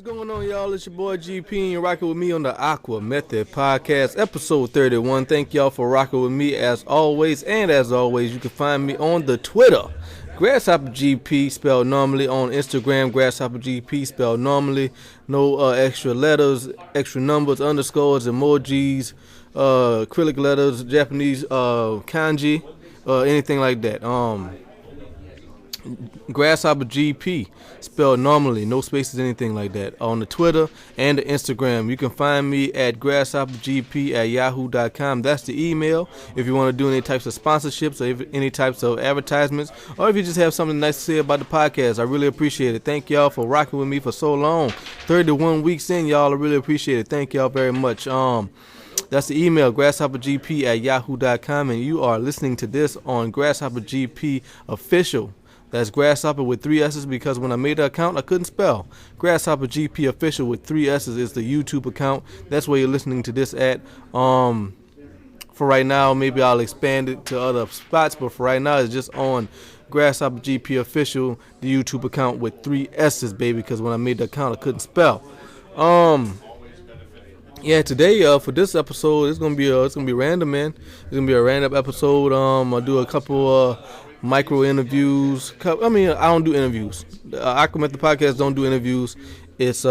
What's going on, y'all? It's your boy GP, and you're rocking with me on the Aqua Method Podcast, episode 31. Thank y'all for rocking with me as always. And as always, you can find me on the Twitter, Grasshopper GP, spelled normally. On Instagram, Grasshopper GP, spelled normally. No extra letters, extra numbers, underscores, emojis, acrylic letters, Japanese kanji, anything like that. Grasshopper GP, spelled normally, no spaces, anything like that, on the Twitter and the Instagram. You can find me at grasshoppergp@yahoo.com. That's the email if you want to do any types of sponsorships or any types of advertisements, or if you just have something nice to say about the podcast. I really appreciate it. Thank y'all for rocking with me for so long. 31 weeks in, y'all. I really appreciate it. Thank y'all very much. That's the email, grasshoppergp@yahoo.com, and you are listening to this on Grasshopper GP Official. That's Grasshopper with 3 S's, because when I made the account, I couldn't spell. Grasshopper GP Official with 3 S's is the YouTube account. That's where you're listening to this at. For right now, maybe I'll expand it to other spots, but for right now, it's just on Grasshopper GP Official, the YouTube account with 3 S's, baby, because when I made the account, I couldn't spell. Yeah, today for this episode, it's gonna be random, man. It's gonna be a random episode. I'll do a couple micro interviews. I don't do interviews. AquaMethodPodcast don't do interviews. It's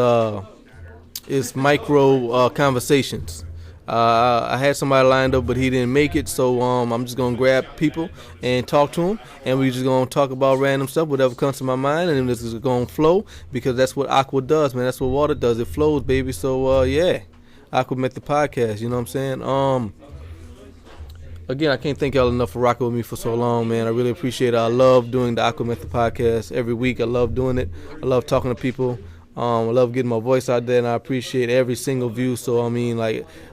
micro conversations. I had somebody lined up, but he didn't make it, so I'm just gonna grab people and talk to them, and we just gonna talk about random stuff, whatever comes to my mind, and this is gonna flow, because that's what Aqua does, man. That's what water does. It flows, baby. So yeah, AquaMethodPodcast. You know what I'm saying? Again, I can't thank y'all enough for rocking with me for so long, man. I really appreciate it. I love doing the Aqua Method Podcast every week. I love doing it. I love talking to people. I love getting my voice out there, and I appreciate every single view. So,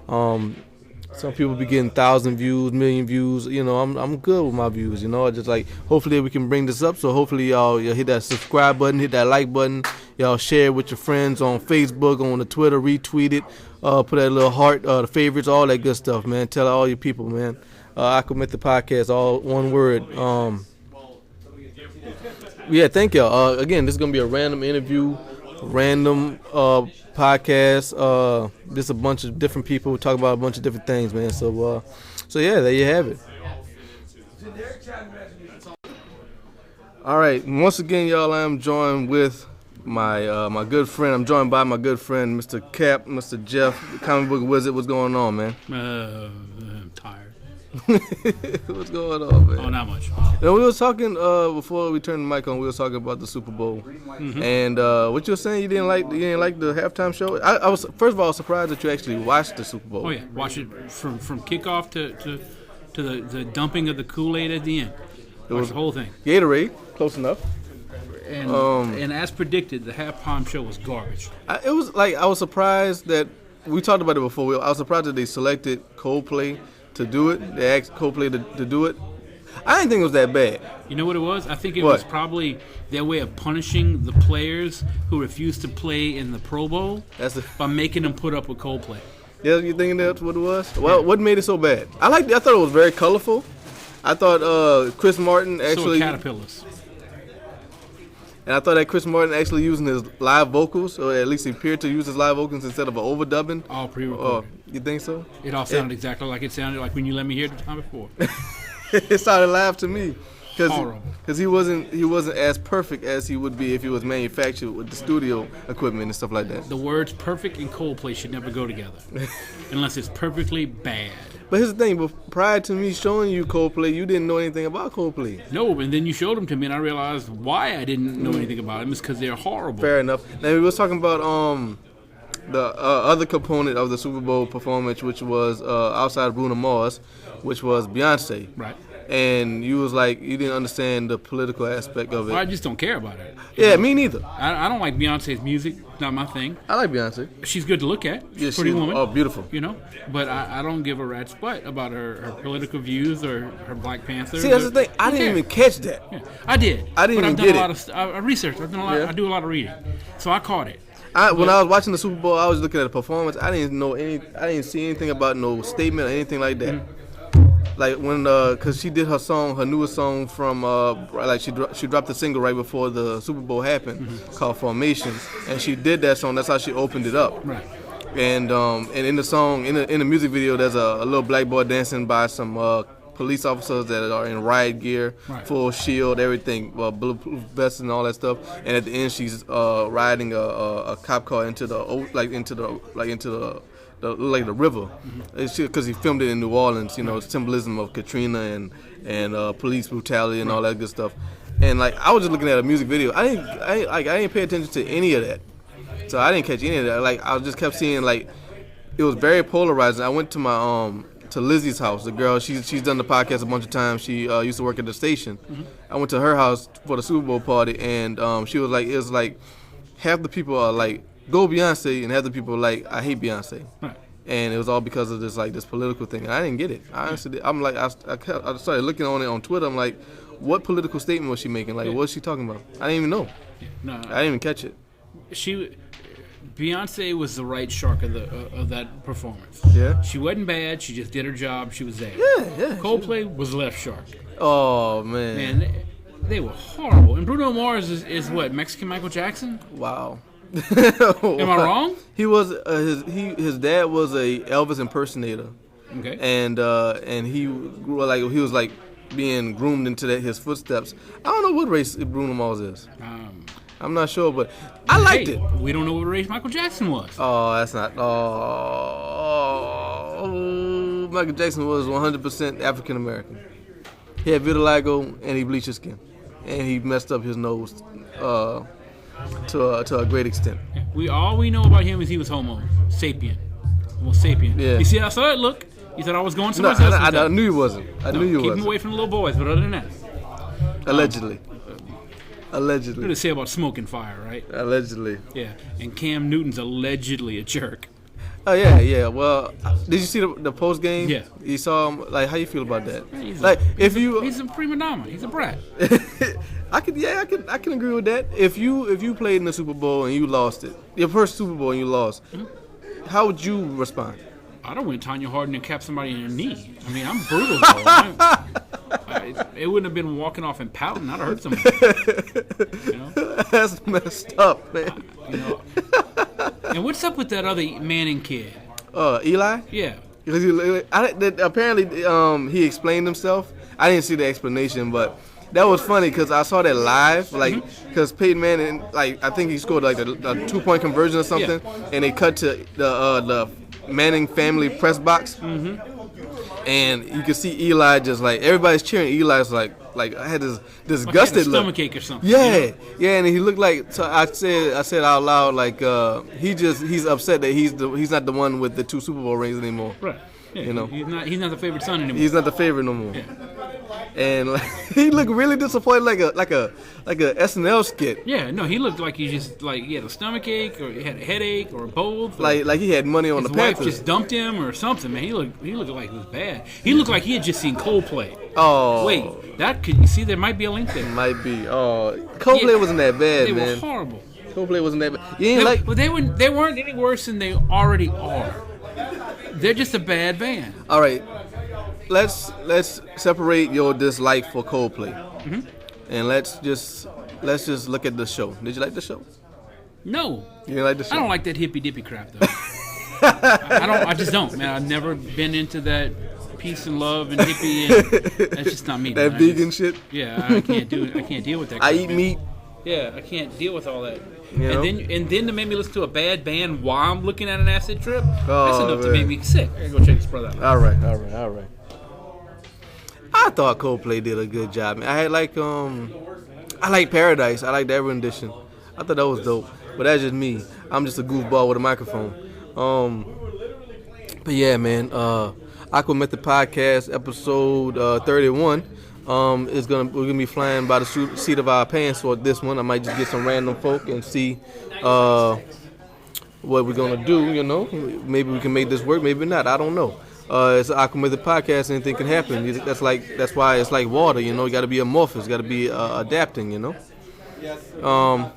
some people be getting 1,000 views, 1,000,000 views. You know, I'm good with my views, you know. I just hopefully we can bring this up. So hopefully y'all hit that subscribe button, hit that like button. Y'all share it with your friends on Facebook, on the Twitter, retweet it, put that little heart, the favorites, all that good stuff, man. Tell all your people, man. AquaMethodPodcast, all one word. Yeah, thank y'all. Again, this is gonna be a random interview, random podcast. Just a bunch of different people talk about a bunch of different things, man. So yeah, there you have it. All right, once again, y'all, I am joined with my good friend. I'm joined by my good friend, Mr. Cap, Mr. Jeff, comic book wizard. What's going on, man? I'm tired. What's going on, man? Oh, not much. We were talking before we turned the mic on. We were talking about the Super Bowl, and what you were saying, you didn't like the halftime show. I was, first of all, surprised that you actually watched the Super Bowl. Oh yeah, watch it from kickoff to the dumping of the Kool-Aid at the end. Watch the whole thing. Gatorade, close enough. And as predicted, the halftime show was garbage. I was surprised that we talked about it before. I was surprised that they selected Coldplay to do it. They asked Coldplay to do it. I didn't think it was that bad. You know what it was? I think it was probably their way of punishing the players who refused to play in the Pro Bowl by making them put up with Coldplay. Yeah, you thinking that's what it was? Well, what made it so bad? I thought it was very colorful. I thought Chris Martin actually... So caterpillars. And I thought that Chris Martin actually using his live vocals, or at least he appeared to use his live vocals instead of an overdubbing. All pre-recorded. You think so? It all sounded exactly like it sounded like when you let me hear it the time before. It sounded live to me. Horrible. Because he wasn't as perfect as he would be if he was manufactured with the studio equipment and stuff like that. The words perfect and Coldplay should never go together. Unless it's perfectly bad. But here's the thing, prior to me showing you Coldplay, you didn't know anything about Coldplay. No, and then you showed them to me, and I realized why I didn't know anything about them. It's because they're horrible. Fair enough. Now, we was talking about the other component of the Super Bowl performance, which was outside of Bruno Mars, which was Beyonce. Right. And you was like, you didn't understand the political aspect of it. Well, I just don't care about it. Yeah, me neither. I don't like Beyonce's music. Not my thing. I like Beyonce. She's good to look at. Yeah, pretty woman. Oh, beautiful. You know, but I don't give a rat's butt about her political views or her Black Panther. See, that's the thing. I didn't even catch that. Yeah, I did. I didn't even get it. I researched. I've done a lot. I do a lot of reading, so I caught it. When I was watching the Super Bowl, I was looking at the performance. I didn't see anything about no statement or anything like that. like when cause she did her newest song from like she dropped the single right before the Super Bowl happened called Formations, and she did that song. That's how she opened it up. Right. And in the song, in the music video, there's a little black boy dancing by some police officers that are in riot gear, full shield, everything, bulletproof vest and all that stuff. And at the end, she's riding a cop car into the river. It's because he filmed it in New Orleans. You know, symbolism of Katrina and police brutality and all that good stuff. And like I was just looking at a music video. I didn't pay attention to any of that. So I didn't catch any of that. Like I just kept seeing like it was very polarizing. I went to my to Lizzie's house. The girl, she's done the podcast a bunch of times. She used to work at the station. I went to her house for the Super Bowl party, and she was like, it was like half the people are like go Beyonce, and half the people are like I hate Beyonce. Right. And it was all because of this political thing. And I didn't get it. I honestly, I'm like I started looking on it on Twitter. I'm like, what political statement was she making? Like, what was she talking about? I didn't even know. No, I didn't even catch it. Beyonce was the right shark of that performance. Yeah. She wasn't bad. She just did her job. She was there. Yeah. Coldplay was left shark. Oh man. Man, they were horrible. And Bruno Mars is what, Mexican Michael Jackson? Wow. Am I wrong? He was his dad was a Elvis impersonator. Okay. And he was like being groomed into his footsteps. I don't know what race Bruno Mars is. I'm not sure, but I liked it. We don't know what race Michael Jackson was. Oh, that's not. Michael Jackson was 100% African American. He had vitiligo and he bleached his skin, and he messed up his nose to a great extent. All we know about him is he was Homo sapien. Yeah. You see how I saw it look? You thought I was going somewhere else? I knew he wasn't. Keep him away from the little boys, but other than that. Allegedly. What did it say about smoking fire, right? Allegedly. Yeah, and Cam Newton's allegedly a jerk. Oh, yeah. Well, did you see the post game? Yeah. You saw him, like, how you feel about that? He's He's a prima donna. He's a brat. I can agree with that. If you played in the Super Bowl and you lost it, your first Super Bowl and you lost, how would you respond? I'd have went Tanya Hardin and capped somebody in their knee. I mean, I'm brutal, though. It wouldn't have been walking off and pouting. I'd have hurt somebody. You know? That's messed up, man. And what's up with that other Manning kid? Eli? Yeah. Apparently, he explained himself. I didn't see the explanation, but that was funny because I saw that live. Like, because Peyton Manning, like, I think he scored like a 2-point conversion or something, and they cut to the Manning family press box. And you can see Eli just like everybody's cheering. Eli's like I had this disgusted look. Stomach ache or something. Yeah, and he looked like. So I said out loud like he's upset that he's not the one with the 2 Super Bowl rings anymore. Right. Yeah, you know, he's not the favorite son anymore. He's not the favorite no more. Yeah. And like, he looked really disappointed, like a SNL skit. Yeah, no, he looked like he had a stomach ache or he had a headache or both. Like he had money on the Panthers. His wife just dumped him or something, man. He looked like he was bad. He looked like he had just seen Coldplay. Oh, wait, that could you see? There might be a link there. Might be. Oh, Coldplay wasn't that bad, man. They were horrible. Coldplay wasn't that bad. But they weren't any worse than they already are. They're just a bad band. All right. Let's separate your dislike for Coldplay, and let's just look at the show. Did you like the show? No. You didn't like the show? I don't like that hippy dippy crap though. I just don't, man. I've never been into that peace and love and hippie. And that's just not me. That man. vegan shit. Yeah, I can't do it. I can't deal with that. Crap, I eat meat. Yeah, I can't deal with all that. You know? And then to make me listen to a bad band while I'm looking at an acid trip. That's enough to make me sick. I gotta go check this brother out. All right. I thought Coldplay did a good job. I had I like Paradise. I like that rendition. I thought that was dope. But that's just me. I'm just a goofball with a microphone. But yeah, man. AquaMethodPodcast episode 31. We're gonna be flying by the seat of our pants for this one. I might just get some random folk and see what we're gonna do. You know, maybe we can make this work. Maybe not. I don't know. It's an AquaMethodPodcast. Anything can happen. That's why it's like water. You know, you got to be amorphous. Got to be adapting. You know. I'm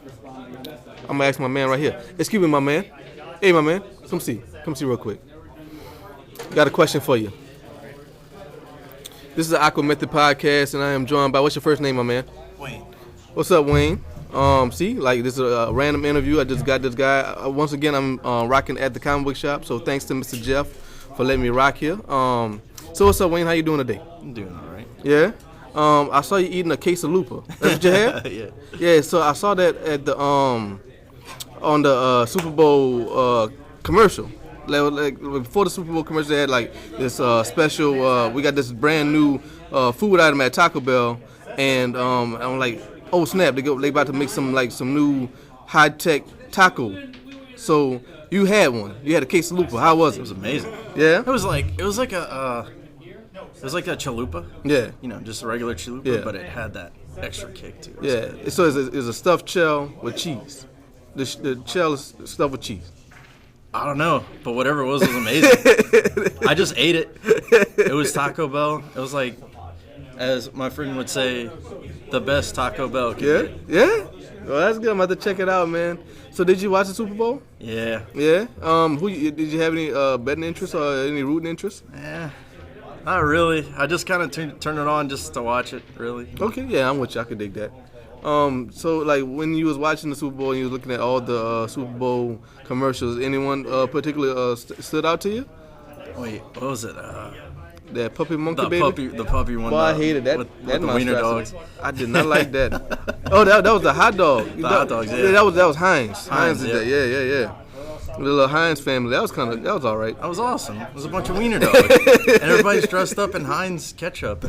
gonna ask my man right here. Excuse me, my man. Hey, my man. Come see real quick. Got a question for you. This is the AquaMethodPodcast, and I am joined by, what's your first name, my man? Wayne. What's up, Wayne? See, like, this is a random interview. I just got this guy. Once again, I'm rocking at the comic book shop, so thanks to Mr. Jeff for letting me rock here. So what's up, Wayne? How you doing today? I'm doing all right. Yeah? I saw you eating a quesalupa. That's what you had? Yeah. Yeah, so I saw that at the on the Super Bowl commercial. Like before the Super Bowl commercial, they had like this special. We got this brand new food item at Taco Bell, and I'm like, oh snap! They about to make some new high tech taco. So you had one. You had a quesalupa. How was it? It was amazing. Yeah. It was like a chalupa. Yeah. You know, just a regular chalupa, Yeah. but it had that extra kick to it. Yeah. So it's a stuffed shell with cheese. The shell is stuffed with cheese. I don't know, but whatever it was amazing. I just ate it. It was Taco Bell. It was like, as my friend would say, the best Taco Bell could Yeah. get. Yeah. Well, that's good. I'm about to check it out, man. So did you watch the Super Bowl? Yeah. Yeah. Did you have any betting interest or any rooting interest? Yeah. Not really. I just kind of turned it on just to watch it, really. Okay. Yeah, I'm with you. I could dig that. So like when you was watching the Super Bowl and you was looking at all the Super Bowl commercials, anyone particularly stood out to you? Wait, what was it? That puppy monkey baby. The puppy one. Boy, I hated that. With that the wiener dogs. I did not like that. Oh, that was the hot dog. The hot dogs, yeah. That was Heinz. Heinz, did that. Yeah. The little Heinz family. That was all right. That was awesome. It was a bunch of wiener dogs. And everybody's dressed up in Heinz ketchup.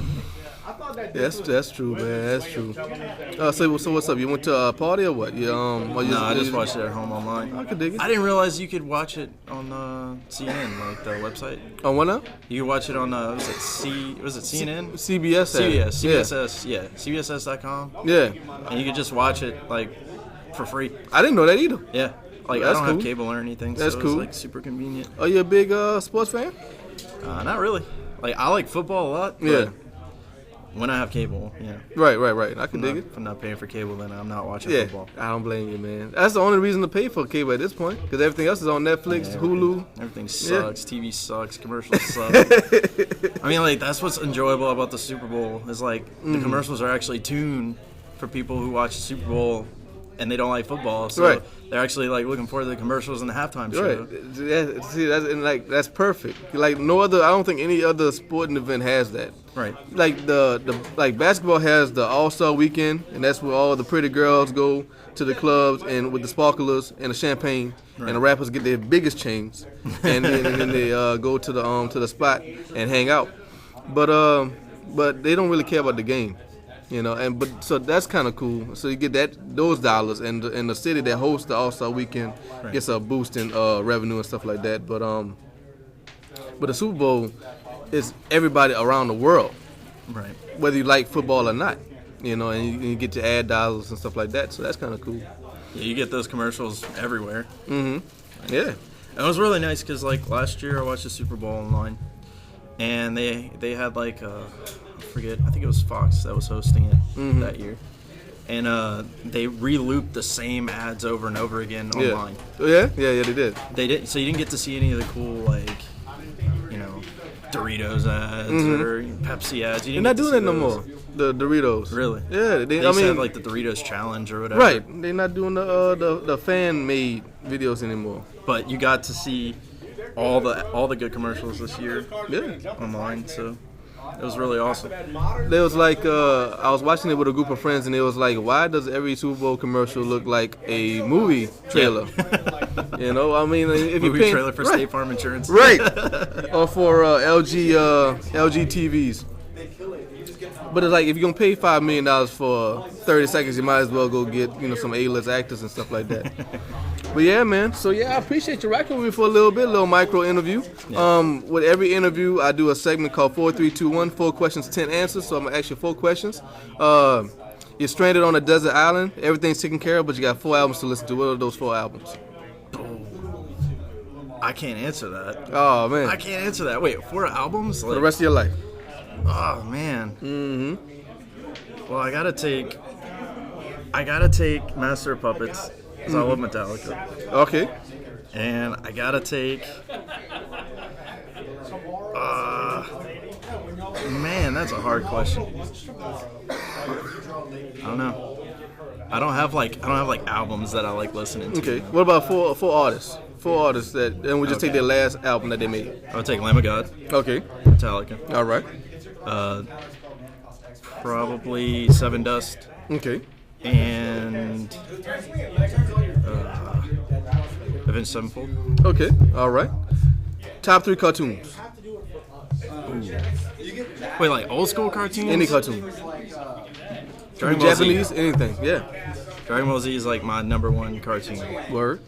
Yeah, that's true, man. That's true. So what's up? You went to a party or what? I just watched it at home online. I could dig it. I didn't realize you could watch it on CNN, like the website. On what now? You could watch it on was it CNN? CBS. CBS. Yeah, CBSS.com. Yeah. And you could just watch it like for free. I didn't know that either. Yeah. Like That's I don't cool. have cable or anything, That's so cool. it's like super convenient. Are you a big sports fan? Not really. Like I like football a lot. But Yeah. When I have cable, yeah. Right. I can dig it. If I'm not paying for cable, then I'm not watching Yeah, football. I don't blame you, man. That's the only reason to pay for cable at this point, because everything else is on Netflix, Yeah, Hulu. Everything sucks. TV sucks. Commercials suck. I mean, like that's what's enjoyable about the Super Bowl is like the commercials are actually tuned for people who watch the Super Bowl and they don't like football, so Right. they're actually like looking forward to the commercials and the halftime show. Right. See, that's perfect. Like no other, I don't think any other sporting event has that. Right. Like like basketball has the All-Star Weekend, and that's where all the pretty girls go to the clubs and with the sparklers and the champagne, and the rappers get their biggest chains, and then they go to the spot and hang out. But they don't really care about the game. You know, so that's kind of cool. So you get those dollars, and the city that hosts the All-Star Weekend gets a boost in revenue and stuff like that. But the Super Bowl is everybody around the world, Right. whether you like football or not. You know, and you get to add dollars and stuff like that. So that's kind of cool. Yeah, you get those commercials everywhere. Yeah. It was really nice because like last year I watched the Super Bowl online, and they had like I think it was Fox that was hosting it that year, and they re-looped the same ads over and over again online. Yeah, they did. They did, so you didn't get to see any of the cool like, you know, Doritos ads or Pepsi ads. You They're didn't not get to doing see that no those. more. The Doritos. Really? Yeah, They used to have like the Doritos challenge or whatever. right. They're not doing the fan-made videos anymore. But you got to see all the good commercials this year Yeah. online, so it was really awesome. There was like I was watching it with a group of friends, and it was like, why does every Super Bowl commercial look like a movie trailer? You know, I mean, if you Movie trailer for State Farm Insurance. right, or for LG TVs. But it's like if you're gonna pay $5 million for 30 seconds, you might as well go get some A-list actors and stuff like that. But yeah, man. So yeah, I appreciate you rocking with me for a little micro interview. Yeah. With every interview, I do a segment called 4 3 2 1, 4 questions, 10 answers. So I'm gonna ask you 4 questions. You're stranded on a desert island. Everything's taken care of, but you got 4 albums to listen to. What are those 4 albums? I can't answer that. Oh man. I can't answer that. Wait, 4 albums? For the rest of your life. Oh man. Well, I gotta take Master of Puppets because I love Metallica, Okay. and I gotta take Man, that's a hard question. I don't know. I don't have like albums that I like listening to. Okay. What about four artists? Four artists that, and we just take their last album that they made. I would take Lamb of God. Okay. Metallica. All right. Probably Seven Dust. Okay. And Avenged Sevenfold. Okay. All right. Top 3 cartoons. Wait, like old school cartoons? Any cartoon. Dragon Ball Japanese, Z. anything. Yeah. Dragon Ball Z is like my #1 cartoon. Word.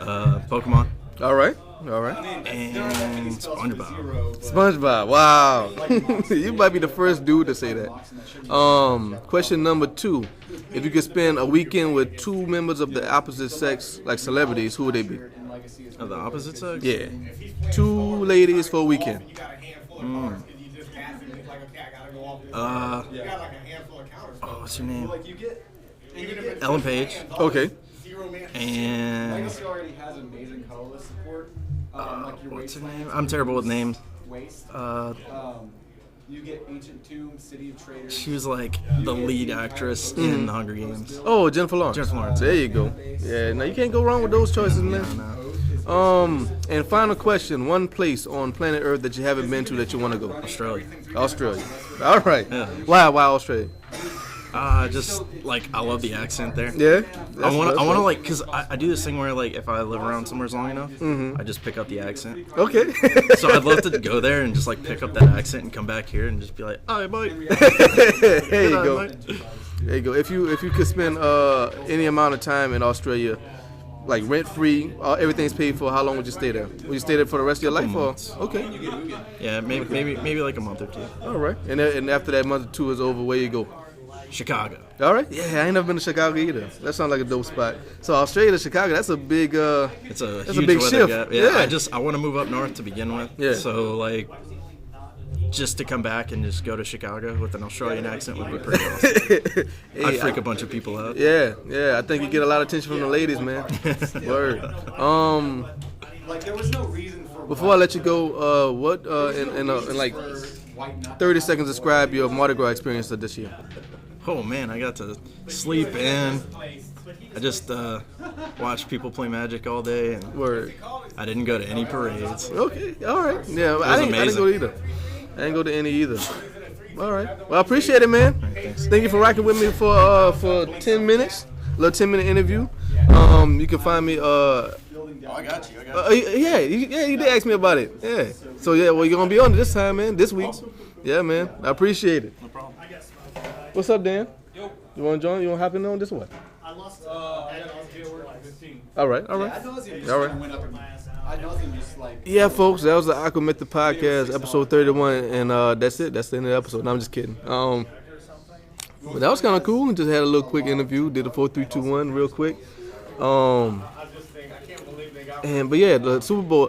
Pokemon. All right. All right. And SpongeBob. SpongeBob. Wow. You might be the first dude to say that. Question number 2. If you could spend a weekend with 2 members of the opposite sex, like celebrities, who would they be? Of the opposite sex? Yeah. 2 ladies for a weekend. What's her name? Ellen Page. Okay. And what's her name? I'm terrible with names. She was like the lead actress in The Hunger Games. Oh, Jennifer Lawrence. Jennifer Lawrence. There you go. Yeah, now you can't go wrong with those choices, man. And final question: 1 place on planet Earth that you haven't been to that you want to go? Australia. Australia. All right. Yeah. Why Australia? Just like I love the accent there. Yeah. I want to like, cause I do this thing where like if I live around somewhere long enough, I just pick up the accent. Okay. So I'd love to go there and just like pick up that accent and come back here and just be like, "Hi, Mike." There you go. There you go. If you could spend any amount of time in Australia, like rent free, everything's paid for, how long would you stay there? Would you stay there for the rest of your life? Months. Or okay. Yeah, maybe like a month or 2. All right. And after that month or 2 is over, where you go? Chicago. All right. Yeah, I ain't never been to Chicago either. That sounds like a dope spot. So Australia to Chicago, that's a big. It's a huge big weather shift. gap. Yeah. I want to move up north to begin with. Yeah. So like, just to come back and just go to Chicago with an Australian accent would be pretty awesome. Hey, I'd freak a bunch of people out. Yeah. I think you get a lot of attention from the ladies, man. Word. Like there was no reason for. Before I let you go, what in like 30 seconds describe your Mardi Gras experience of this year? Oh man, I got to sleep in. I just watched people play Magic all day, and Word. I didn't go to any parades. Okay. All right. Yeah. I didn't amazing. go either. I didn't go to any either. All right. Well, I appreciate it, man. Thanks. Thank you for rocking with me for 10 minutes. A little 10-minute interview. You can find me. I got you. Yeah, you did ask me about it. Yeah. So yeah, well, you're gonna be on it this time, man. This week. Yeah, man. I appreciate it. No problem. What's up, Dan? You want to join? You want to hop in on this one? I lost. All right. I know just All right. went up and I know just like. Yeah, folks, that was the AquaMethodPodcast, episode 31, and that's it. That's the end of the episode. No, I'm just kidding. But that was kind of cool. Just had a little quick interview. Did a 4-3-2-1 real quick. But yeah, the Super Bowl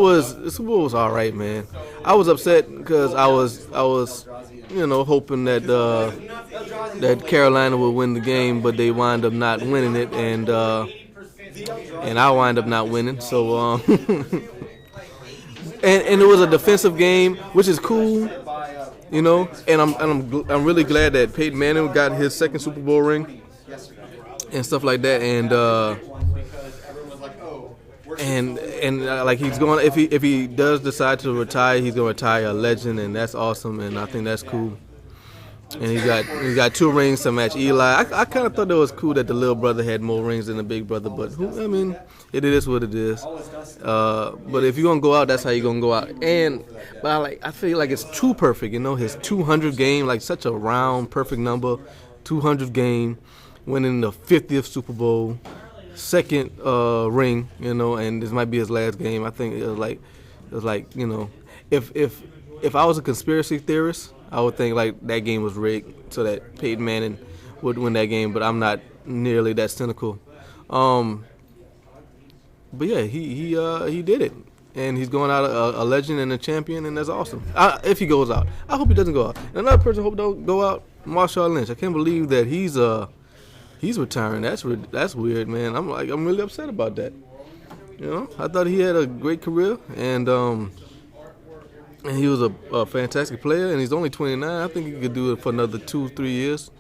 was all right, man. I was upset because I was hoping that that Carolina would win the game, but they wind up not winning it, and I wind up not winning. So and it was a defensive game, which is cool, And I'm really glad that Peyton Manning got his second Super Bowl ring and stuff like that, and like he's going, if he does decide to retire, he's gonna retire a legend, and that's awesome, and I think that's cool. And he got 2 rings to match Eli. I kind of thought it was cool that the little brother had more rings than the big brother, but it is what it is. But if you're gonna go out, that's how you're gonna go out. But I feel like it's too perfect, his 200 game, like such a round, perfect number, 200 game, winning the 50th Super Bowl, second ring, and this might be his last game. I think it was like if I was a conspiracy theorist, I would think like that game was rigged so that Peyton Manning would win that game, but I'm not nearly that cynical. But yeah, he did it, and he's going out a legend and a champion, and that's awesome. If he goes out, I hope he doesn't go out. And another person hope don't go out, Marshawn Lynch. I can't believe that he's retiring. That's weird, man. I'm really upset about that. I thought he had a great career, and And he was a fantastic player, and he's only 29. I think he could do it for another 2-3 years.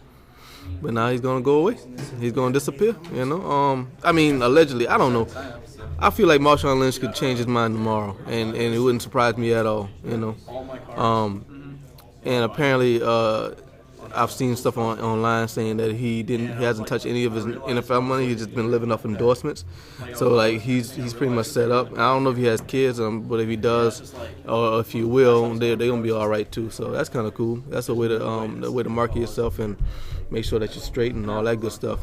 But now he's gonna go away. He's gonna disappear. I mean, allegedly, I don't know. I feel like Marshawn Lynch could change his mind tomorrow, and it wouldn't surprise me at all. And apparently, I've seen stuff online saying that he hasn't touched any of his NFL money. He's just been living off endorsements. So like he's pretty much set up. I don't know if he has kids, but if he does, or if he will, they're gonna be all right too. So that's kind of cool. That's a way to market yourself and make sure that you're straight and all that good stuff.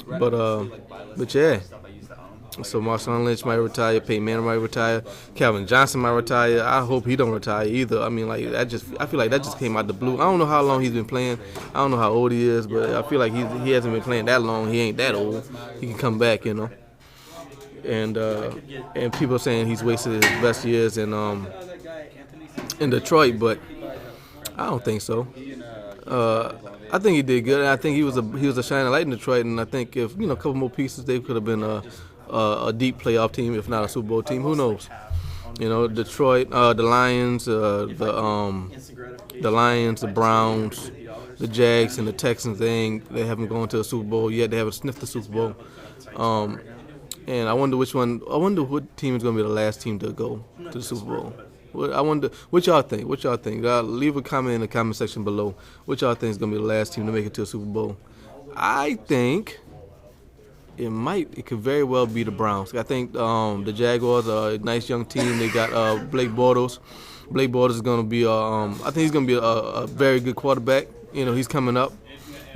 But yeah. So Marshawn Lynch might retire, Peyton Manning might retire, Calvin Johnson might retire. I hope he don't retire either. I mean, like I feel like that just came out the blue. I don't know how long he's been playing. I don't know how old he is, but I feel like he hasn't been playing that long. He ain't that old. He can come back, And people are saying he's wasted his best years in Detroit, but I don't think so. I think he did good. I think he was a shining light in Detroit, and I think if a couple more pieces, they could have been a deep playoff team, if not a Super Bowl team. Who knows? Detroit, the Lions, the Lions, the Browns, the Jags, and the Texans. They haven't gone to a Super Bowl yet. They haven't sniffed the Super Bowl. And I wonder what team is going to be the last team to go to the Super Bowl. I wonder what y'all think. Leave a comment in the comment section below. What y'all think is going to be the last team to make it to a Super Bowl? I think it could very well be the Browns. I think the Jaguars are a nice young team. They got Blake Bortles. Blake Bortles is going to be I think he's going to be a very good quarterback. He's coming up.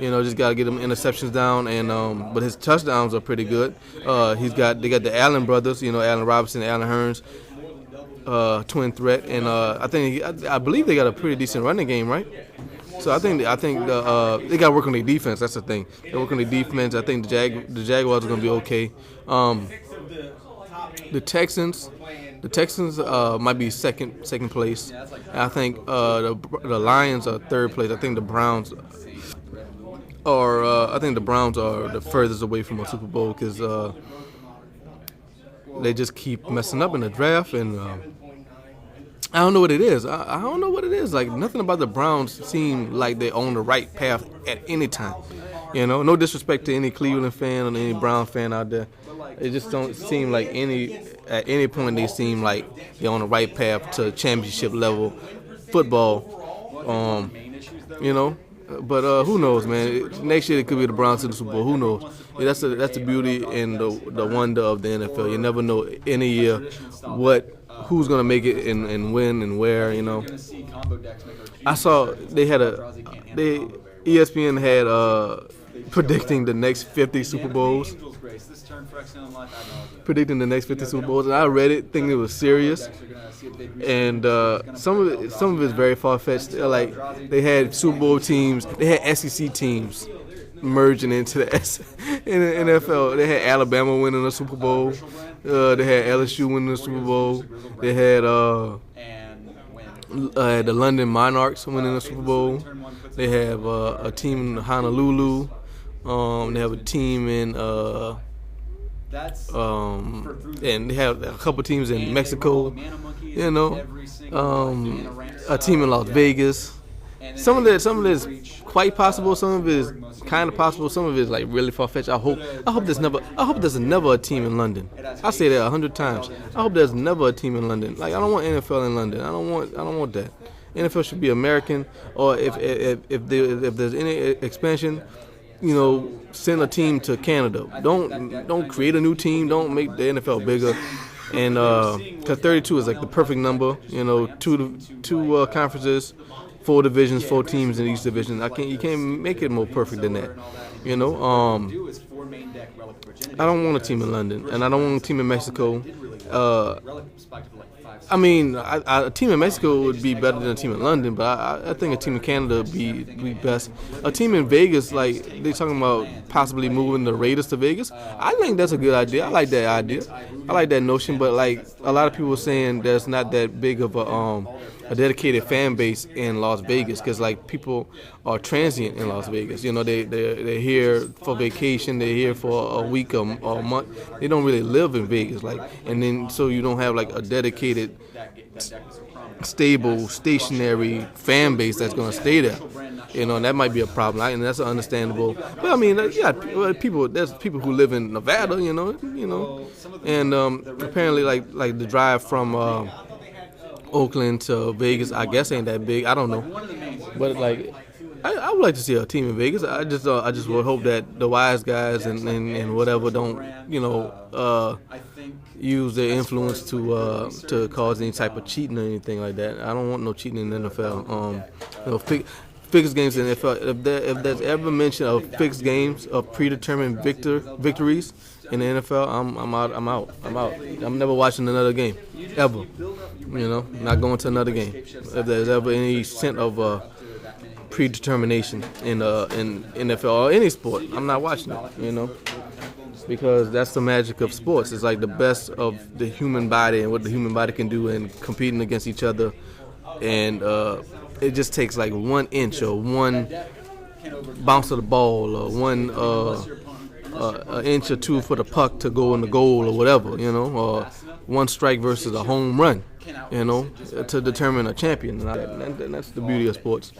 Just got to get him interceptions down, and but his touchdowns are pretty good. They got the Allen brothers. Allen Robinson, and Allen Hurns. Twin threat, and I believe they got a pretty decent running game, right? So I think they got to work on their defense. That's the thing. They work on their defense. I think the Jaguars are going to be okay. The Texans might be second place. And I think the Lions are third place. I think the Browns are the furthest away from a Super Bowl because they just keep messing up in the draft, and I don't know what it is. I don't know what it is. Like, nothing about the Browns seem like they're on the right path at any time. No disrespect to any Cleveland fan or any Brown fan out there. It just don't seem like at any point they seem like they're on the right path to championship level football. But who knows, man? Next year it could be the Browns in the Super Bowl. Who knows? Yeah, that's the beauty and the wonder of the NFL. You never know in a year who's gonna make it and when and where. I saw ESPN had predicting the next 50 Super Bowls. Predicting the next 50 Super Bowls, and I read it thinking it was serious. And some of it is very far-fetched. Like, they had Super Bowl teams, they had SEC teams merging into the NFL. They had Alabama winning the Super Bowl. They had LSU winning the Super Bowl. They had the London Monarchs winning the Super Bowl. They have a team in Honolulu. They have a team in and they have a couple teams in Mexico. A team in Las Vegas. Some of it is quite possible. Some of it is kind of possible. Some of it is like really far-fetched. I hope there's never a team in London. I say that 100 times. I hope there's never a team in London. Like, I don't want NFL in London. I don't want that. NFL should be American. Or if there's any expansion, send a team to Canada. Don't create a new team. Don't make the NFL bigger. And because 32 is like the perfect number. Two conferences, 4 divisions, 4 teams in each division. You can't make it more perfect than that. I don't want a team in London, and I don't want a team in Mexico. A team in Mexico would be better than a team in London, but I think a team in Canada would be best. A team in Vegas, like, they're talking about possibly moving the Raiders to Vegas. I think that's a good idea. I like that idea. I like that notion, but, like, a lot of people are saying there's not that big of a dedicated fan base in Las Vegas because, like, people are transient in Las Vegas. They're here for vacation. They're here for a week or a month. They don't really live in Vegas, like, and then so you don't have like a dedicated stable, stationary fan base that's going to stay there. And that might be a problem, and that's understandable. But I mean, there's people who live in Nevada, and apparently, like the drive from Oakland to Vegas, I guess ain't that big. I don't know, but like, I would like to see a team in Vegas. I just would hope that the wise guys and whatever don't, use their influence to cause any type of cheating or anything like that. I don't want no cheating in the NFL. Fixed games in the NFL. If there's ever mention of fixed games of predetermined victories in the NFL, I'm out. I'm never watching another game ever. Not going to another game. If there's ever any scent of predetermination in NFL or any sport, I'm not watching it. Because that's the magic of sports. It's like the best of the human body and what the human body can do in competing against each other, and it just takes like 1 inch or one bounce of the ball or one an inch or two for the puck to go in the goal or whatever, or one strike versus a home run, to determine a champion. And that's the beauty of sports.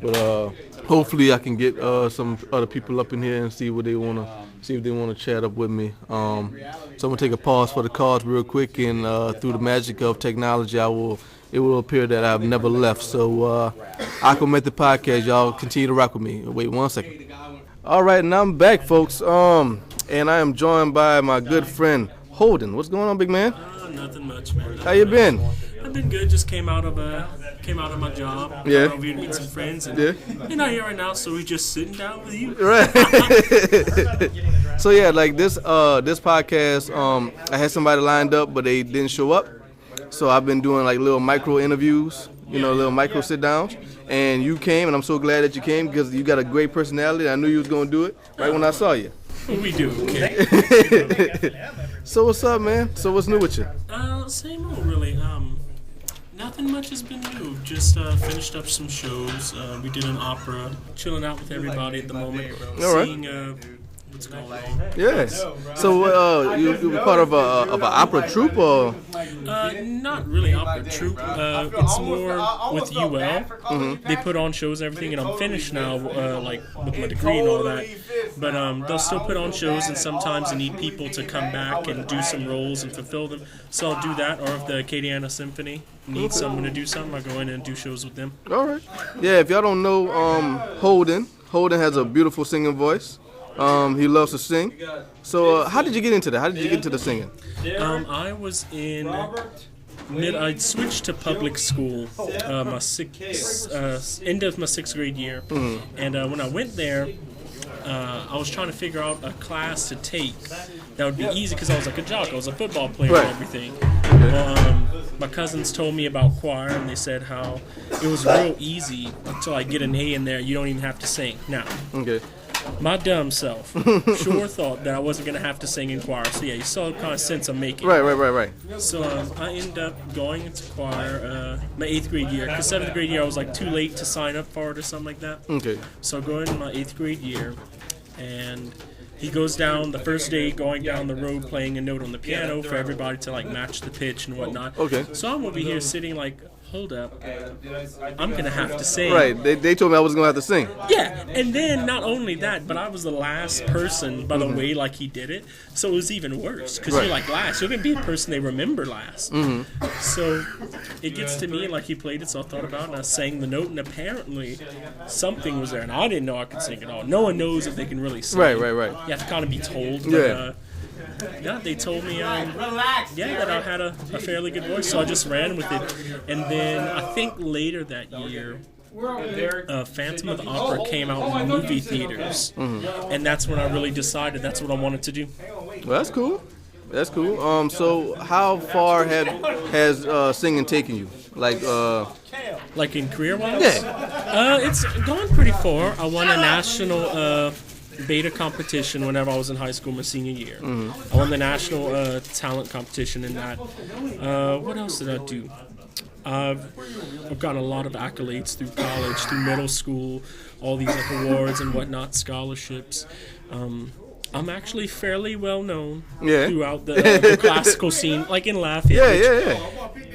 But hopefully I can get some other people up in here and see if they want to chat up with me. So I'm gonna take a pause for the cards real quick, and through the magic of technology, it will appear that I've never left. So AquaMethodPodcast, y'all continue to rock with me. Wait 1 second. All right, and I'm back, folks. And I am joined by my good friend Holden. What's going on, big man? Nothing much, man. How you been? I've been good. Just came out of my job. Yeah. Over here to meet some friends. And Yeah. You're not here right now, so we're just sitting down with you. Right. So yeah, like this podcast, I had somebody lined up, but they didn't show up. So I've been doing like little micro interviews, little micro sit downs. And you came, and I'm so glad that you came because you got a great personality. I knew you was gonna do it right when I saw you. We do, okay. So what's up, man? So what's new with you? Same old, really. Nothing much has been new. Just finished up some shows. We did an opera. Chilling out with everybody at the moment. All right. Seeing what's going on. Yes. So you were part of an opera troupe, or? Not really opera troupe. It's more with UL. Mm-hmm. They put on shows and everything, and I'm finished now, like with my degree and all that. But they'll still put on shows, and sometimes they need people to come back and do some roles and fulfill them. So I'll do that. Or if the Acadiana Symphony needs someone to do something, I go in and do shows with them. All right. Yeah. If y'all don't know, Holden has a beautiful singing voice. He loves to sing. So how did you get into that? How did you get into the singing? I was I switched to public school end of my 6th grade year. Mm-hmm. And when I went there, I was trying to figure out a class to take that would be easy because I was like a jock. I was a football player and everything. My cousins told me about choir, and they said how it was real easy to like get an A in there. You don't even have to sing. Now, my dumb self sure thought that I wasn't going to have to sing in choir. So yeah, you saw the kind of sense I'm making. Right. So I ended up going into choir my 8th grade year. Because 7th grade year I was like too late to sign up for it or something like that. Okay. So I go into my 8th grade year, and he goes down the first day going down the road playing a note on the piano for everybody to like match the pitch and whatnot. Okay. So I'm over here sitting like, hold up, I'm going to have to sing. Right, they told me I was going to have to sing. Yeah, and then not only that, but I was the last person, by the way, like he did it, so it was even worse, because you're like last. You're going to be the person they remember last. Mm-hmm. So it gets to me, like he played it, so I thought about it, and I sang the note, and apparently something was there, and I didn't know I could sing at all. No one knows if they can really sing. Right. You have to kind of be told. But, they told me that I had a fairly good voice, so I just ran with it. And then I think later that year, Phantom of the Opera came out in movie theaters, and that's when I really decided that's what I wanted to do. Well, that's cool. So how far has singing taken you? Like in career-wise? Yeah. It's gone pretty far. I won a national beta competition whenever I was in high school my senior year. Mm-hmm. I won the national talent competition in that. What else did I do? I've gotten a lot of accolades through college, through middle school, all these like awards and whatnot, scholarships. I'm actually fairly well known Yeah. throughout the classical scene, like in Lafayette. Yeah.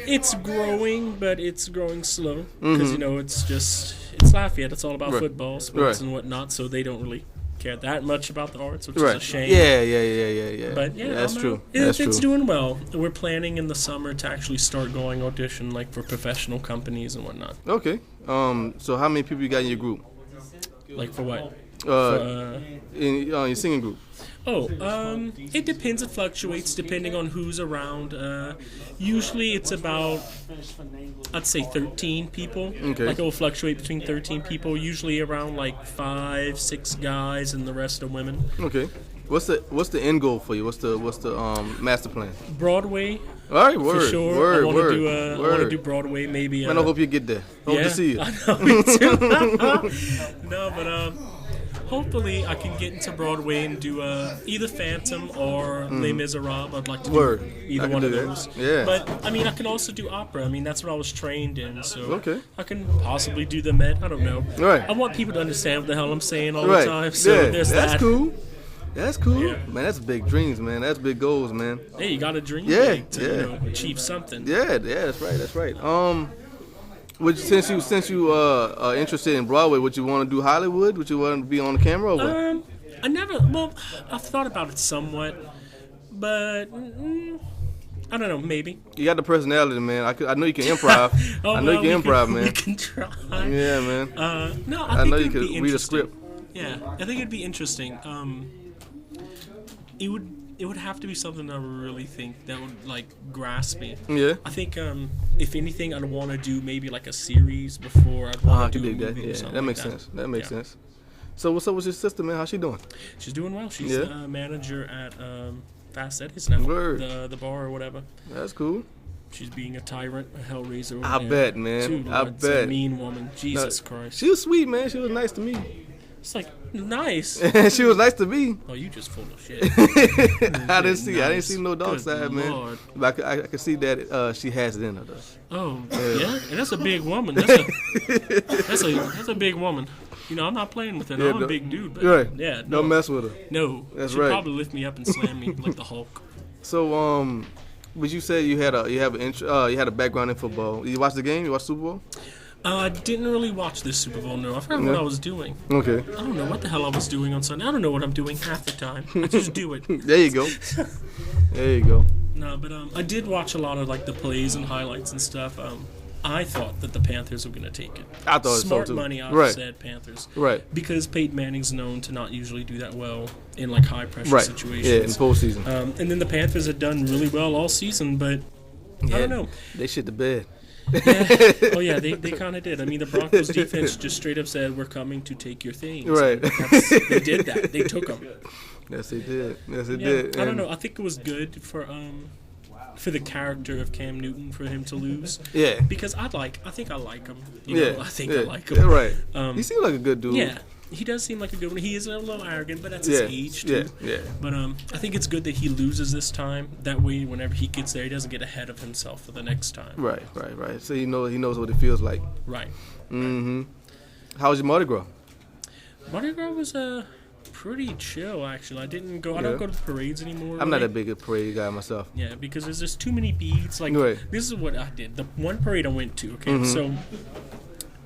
It's growing, but it's growing slow because it's Lafayette. It's all about Right. football, sports, Right. and whatnot. So they don't really care that much about the arts, which Right. is a shame. Yeah. But yeah, that's I'm, true. It's That's true. doing well. We're planning in the summer to actually start going audition like for professional companies and whatnot. Okay. So how many people you got in your group? Like for what? In your singing group? It depends. It fluctuates depending on who's around. Usually it's about, I'd say 13 people. Okay. Like it will fluctuate between 13 people. Usually around like 5, 6 guys, and the rest are women. Okay. What's the end goal for you? What's the master plan? Broadway, All right, word, for sure. word, I want word, to do. I want to do Broadway, maybe. Man, I hope you get there. Hope to see you. I know, me too. No, but hopefully I can get into Broadway and do either Phantom or Les Miserables. I'd like to Word. do I either can one do of that. those. Yeah. But I mean, I can also do opera. I mean, that's what I was trained in. So Okay. I can possibly do the Met. I don't know. Right. I want people to understand what the hell I'm saying all Right. the time. So yeah. there's That's that. cool. That's cool. Yeah. Man, that's big dreams, man. That's big goals, man. Hey, you got to dream Yeah, big to yeah. achieve something. Yeah, that's right. Since you are interested in Broadway, would you want to do Hollywood? Would you want to be on the camera or what? I've thought about it somewhat, but I don't know, maybe. You got the personality, man. I know you can improv. I know you can improv, man. We can try. Yeah, man. No, I think know you it'd could be read a interesting. script. Yeah, I think it'd be interesting. It would have to be something I really think that would like grasp me. Yeah. I think if anything, I'd want to do maybe like a series before I'd I want to can do a dig that. movie or Yeah, something that makes like sense. That makes Yeah. sense. So what's up with your sister, man? How's she doing? She's doing well. She's Yeah. a manager at Fast Eddie's now, Word. the bar or whatever. That's cool. She's being a tyrant, a hellraiser. I and bet, man. Dude, I it's a bet. mean woman. Jesus Christ. She was sweet, man. She was nice to me. It's like nice. She was nice to me. Oh, you just full of shit. I didn't see no dark Good side, man. Lord. But I could see that she has it in her, though. Oh, yeah, and that's a big woman. That's a big woman. You know, I'm not playing with her. Yeah, I'm a no- big dude. But Right. Yeah. Don't mess with her. No. That's She'd right. probably lift me up and slam me like the Hulk. So, but you said you had a background in football. You watched the game? You watched Super Bowl? I didn't really watch this Super Bowl. No, I forgot what I was doing. Okay. I don't know what the hell I was doing on Sunday. I don't know what I'm doing half the time. I just do it. There you go. There you go. No, but I did watch a lot of like the plays and highlights and stuff. I thought that the Panthers were going to take it. I thought Smart so too. money, I Right. said Panthers. Right. Because Peyton Manning's known to not usually do that well in like high pressure Right. situations. Yeah, in postseason. And then the Panthers had done really well all season, but I don't know. They shit the bed. Oh yeah, they kind of did. I mean, the Broncos defense just straight up said, "We're coming to take your things." Right. They did that. They took them. Yes, they did. Yes, they Yeah, did. I don't And- know. I think it was good for the character of Cam Newton for him to lose. Yeah. Because I think I like him. You Yeah. know, I think yeah. I like him. Yeah, right. Um, He seemed like a good dude. Yeah, he does seem like a good one. He is a little arrogant, but that's Yeah. his age too. Yeah. But I think it's good that he loses this time. That way, whenever he gets there, he doesn't get ahead of himself for the next time. Right. So he knows what it feels like. Right. Mm-hmm. How was your Mardi Gras? Mardi Gras was pretty chill, actually. I didn't go. I don't Yeah. go to the parades anymore. I'm not really. a big parade guy myself. Yeah, because there's just too many beads. Like Right. this is what I did. The one parade I went to. Okay, so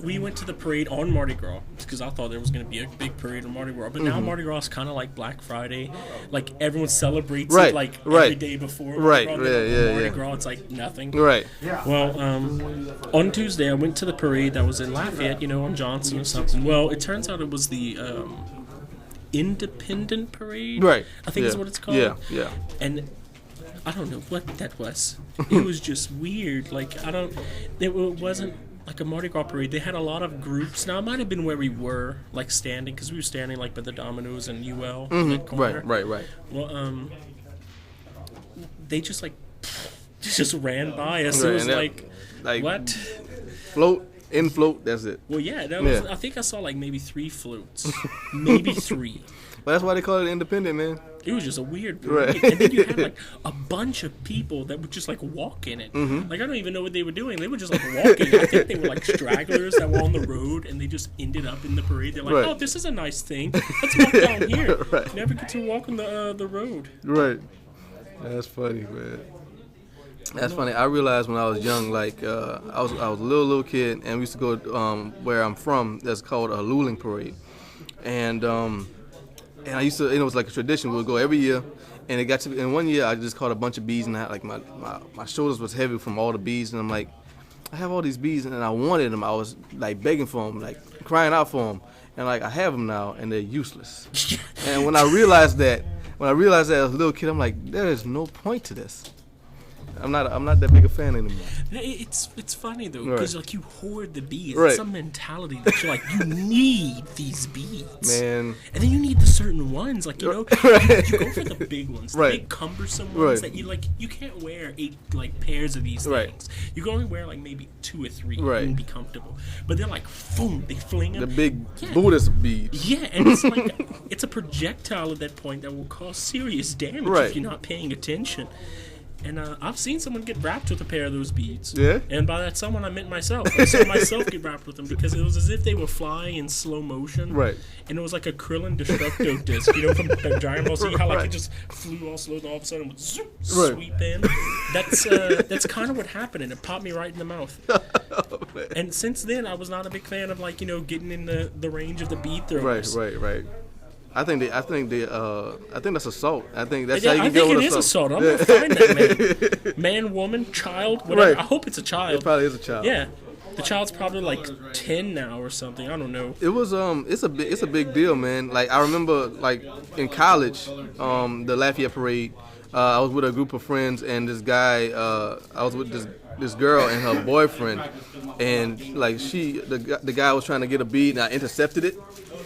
we went to the parade on Mardi Gras because I thought there was going to be a big parade on Mardi Gras. But now Mardi Gras is kind of like Black Friday. Like everyone celebrates Right, it like right. every day before. Right, Mardi Gras. yeah, Then yeah, on Mardi yeah. Gras, it's like nothing. Right. Well, on Tuesday I went to the parade that was in Lafayette, on Johnson or something. Well, it turns out it was the Independent Parade. Right. I think yeah. is what it's called. Yeah. And I don't know what that was. It was just weird. Like it wasn't like a Mardi Gras parade. They had a lot of groups. Now it might have been where we were, like standing, because we were standing like by the Domino's and UL. in that corner. Right. Well, they just ran by us. Right, It was and that- like like what? float. In float, that's it. Well, yeah, that was. Yeah. I think I saw like maybe 3 floats, maybe 3. But that's why they call it independent, man. It was just a weird parade. Right. And then you had like a bunch of people that would just like walk in it. Mm-hmm. Like I don't even know what they were doing. They were just like walking. I think they were like stragglers that were on the road and they just ended up in the parade. They're like, Right. oh, this is a nice thing. Let's walk down here. Right. Never get to walk on the road. Right. That's funny, man. That's funny. I realized when I was young, like I was a little kid, and we used to go where I'm from. That's called a Luling parade, and I used to. It was like a tradition. We would go every year, and it got to. And one year, I just caught a bunch of bees, and I had, like my shoulders was heavy from all the bees, and I'm like, I have all these bees, and I wanted them. I was like begging for them, like crying out for them, and like I have them now, and they're useless. And when I realized that as a little kid, I'm like, there is no point to this. I'm not that big a fan anymore. It's funny though Right. because like you hoard the bees. Right. It's some mentality that you're like you need these bees, Man. And then you need the certain ones, like you know, Right. you go for the big ones, the Right. big cumbersome ones Right. that you can't wear 8 like pairs of these Right. things. You can only wear like maybe 2 or 3 Right. and be comfortable. But they're like, boom, they fling them. The big Yeah. Buddhist beads. Yeah, and it's like it's a projectile at that point that will cause serious damage Right. if you're not paying attention. And I've seen someone get wrapped with a pair of those beads. Yeah? And by that someone, I meant myself. I saw myself get wrapped with them because it was as if they were flying in slow motion. Right. And it was like a Krillin Destructo disc, you know, from Dragon Ball Z, how like Right. it just flew all slow and all of a sudden would zoop, Right. sweep in. That's kind of what happened, and it popped me right in the mouth. And since then, I was not a big fan of like, you know, getting in the range of the bead throwers. Right. I think that's assault. I think that's Yeah, how you I can get think with it is assault. assault. I'm gonna find that man, woman, child, whatever. Right. I hope it's a child. It probably is a child. Yeah, the child's probably like 10 now or something. I don't know. It was it's a big deal, man. Like I remember like in college, the Lafayette parade. I was with a group of friends and this guy. I was with this girl and her boyfriend, and like the guy was trying to get a bead and I intercepted it,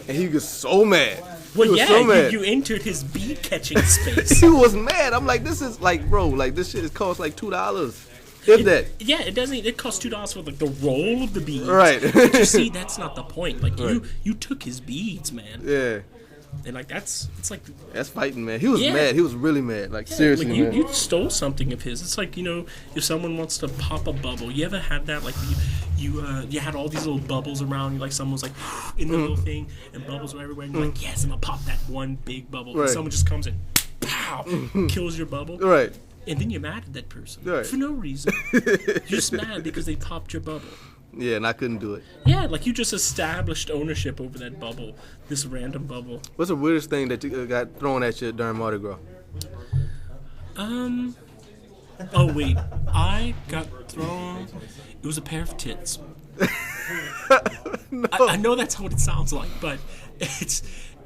and he was so mad. Well, he was yeah, so mad. you entered his bead catching space. He was mad. I'm like, this is like, bro, like this shit costs like $2. If that. Yeah, it doesn't. It costs $2 for like the roll of the beads. Right. But you see, that's not the point. Like Right. you took his beads, man. Yeah. And like it's like That's fighting, man. He was Yeah. mad. He was really mad. Like seriously, like man. you stole something of his. It's like, you know, if someone wants to pop a bubble, you ever had that? Like you had all these little bubbles around you, like someone was like in the little thing, and bubbles were everywhere. And you're like, yes, I'm gonna pop that one big bubble. Right. And someone just comes and pow, kills your bubble. Right. And then you're mad at that person Right. for no reason. You're just mad because they popped your bubble. Yeah, and I couldn't do it. Yeah, like you just established ownership over that bubble, this random bubble. What's the weirdest thing that you got thrown at you during Mardi Gras? Oh wait, I got thrown. It was a pair of tits. No. I know that's what it sounds like, but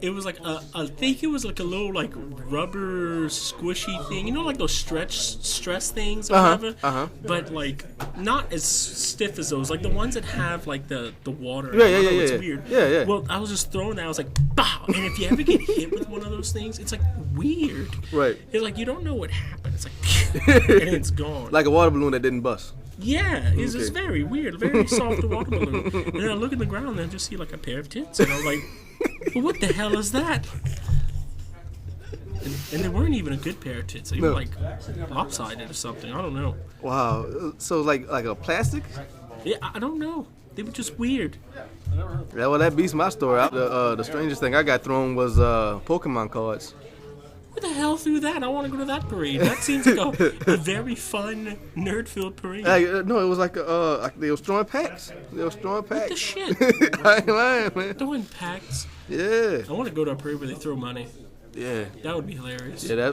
it was like I think it was like a little like rubber squishy thing, you know, like those stress things or whatever. But like not as stiff as those, like the ones that have like the water. Yeah, I don't know, yeah, it's yeah. weird. Yeah. Well, I was just throwing that. I was like, bow. And if you ever get hit with one of those things, it's like weird. Right. It's like you don't know what happened. It's like, and it's gone. Like a water balloon that didn't bust. Yeah, it's just Okay. very weird, very soft water balloon. And then I look at the ground and I just see like a pair of tits, and I was like, well, what the hell is that? And they weren't even a good pair of tits. They were No. like lopsided or something. I don't know. Wow. So like a plastic? Yeah, I don't know. They were just weird. Yeah, well, that beats my story. The strangest thing I got thrown was Pokemon cards. What the hell threw that? I want to go to that parade. That seems like a very fun, nerd-filled parade. No, it was like they was throwing packs. What the shit? I ain't lying, man. Throwing packs. Yeah. I want to go to a parade where they throw money. Yeah. That would be hilarious. Yeah.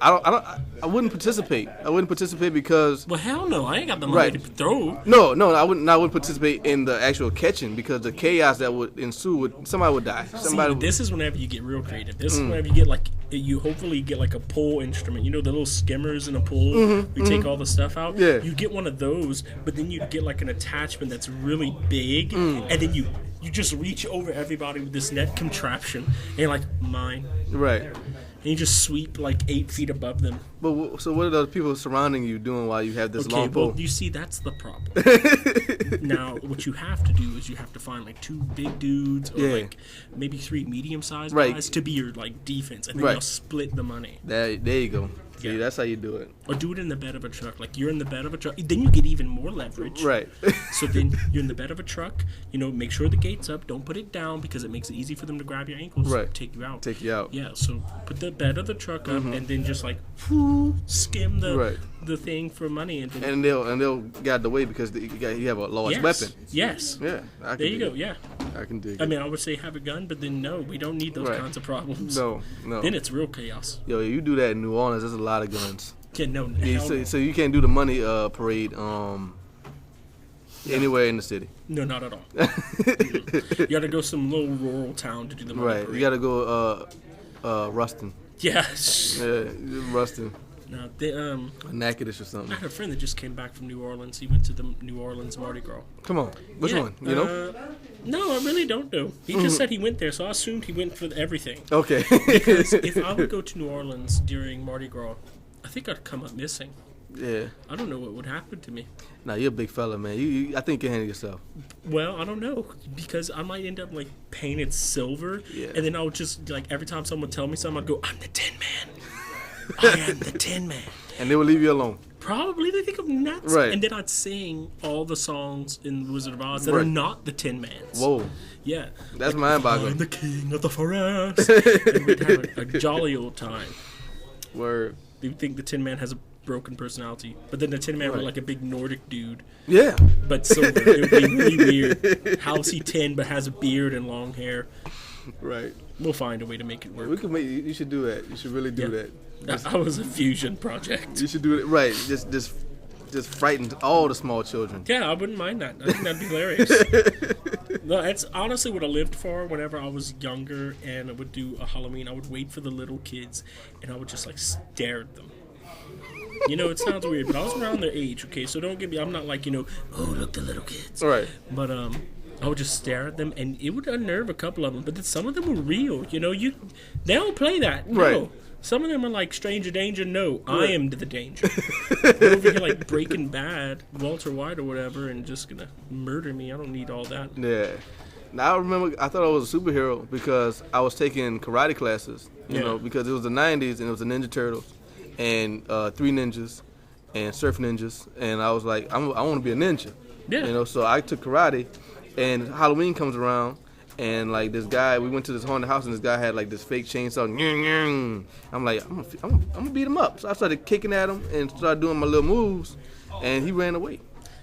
I wouldn't participate. I wouldn't participate because Well, hell no. I ain't got the money Right. to throw. no, I wouldn't participate in the actual catching because the chaos that would ensue somebody would die. Somebody. See, this is whenever you get real creative. This is whenever you get like, you hopefully get like a pull instrument. You know the little skimmers in a pool? We take all the stuff out. Yeah. You get one of those, but then you get like an attachment that's really big, and then you just reach over everybody with this net contraption, and you're like, mine. Right. and you just sweep like 8 feet above them. But so what are the people surrounding you doing while you have this long pole? Well, you see, that's the problem. Now, what you have to do is you have to find like 2 big dudes or like maybe 3 medium-sized guys to be your like defense, and then you'll split the money. There you go. See, that's how you do it. Or do it in the bed of a truck. Like, you're in the bed of a truck. Then you get even more leverage. Right. So then you're in the bed of a truck. You know, make sure the gate's up. Don't put it down because it makes it easy for them to grab your ankles and take you out. Take you out. Yeah, so put the bed of the truck up and then just like skim the thing for money. And they'll get out the way because you have a large weapon. Yes. Yeah. There you go, yeah. I can dig it. I mean, I would say have a gun, but then no, we don't need those kinds of problems. No. Then it's real chaos. Yo, you do that in New Orleans, there's a lot of guns. Yeah, no. So you can't do the money parade anywhere in the city. No, not at all. You got to go some little rural town to do the money parade. You got to go Ruston. Yeah. Yeah, Ruston. No, they Natchitoches or something. I had a friend that just came back from New Orleans. He went to the New Orleans Mardi Gras. Come on, which one? You know? No, I really don't know. He just said he went there, so I assumed he went for everything. Okay. Because if I would go to New Orleans during Mardi Gras, I think I'd come up missing. Yeah. I don't know what would happen to me. Nah, you're a big fella, man. I think you can handle yourself. Well, I don't know, because I might end up like painted silver, and then I would just like every time someone would tell me something, I'd go, "I'm the Tin Man. I am the Tin Man." And they will leave you alone. Probably they think I'm nuts. Right. And then I'd sing all the songs in Wizard of Oz that are not the Tin Man's. Whoa. Yeah. That's mind-boggling. I'm the king of the forest. And we'd have a jolly old time. Word. You think the Tin Man has a broken personality, but then the Tin Man were like a big Nordic dude. Yeah. But silver. It would be really weird. How's he tin but has a beard and long hair? Right. We'll find a way to make it work. We can make. You should do that. You should really do that. That was a fusion project. You should do it right. Just frighten all the small children. Yeah, I wouldn't mind that. I think that'd be hilarious. No, that's honestly what I lived for whenever I was younger and I would do a Halloween. I would wait for the little kids and I would just like stare at them. You know, it sounds weird, but I was around their age, okay? So don't get me, I'm not like, oh, look, the little kids. All right. But I would just stare at them and it would unnerve a couple of them. But then some of them were real, they don't play that. No. Right. Some of them are like stranger danger. No, I am the danger. They're over here like Breaking Bad, Walter White or whatever, and just gonna murder me. I don't need all that. Yeah. Now I remember I thought I was a superhero because I was taking karate classes, you know, because it was the 90s and it was the Ninja Turtles and 3 Ninjas and Surf Ninjas, and I was like, I want to be a ninja. Yeah. So I took karate, and Halloween comes around. And like this guy, we went to this haunted house, and this guy had like this fake chainsaw. I'm like, I'm gonna beat him up. So I started kicking at him and started doing my little moves, and he ran away.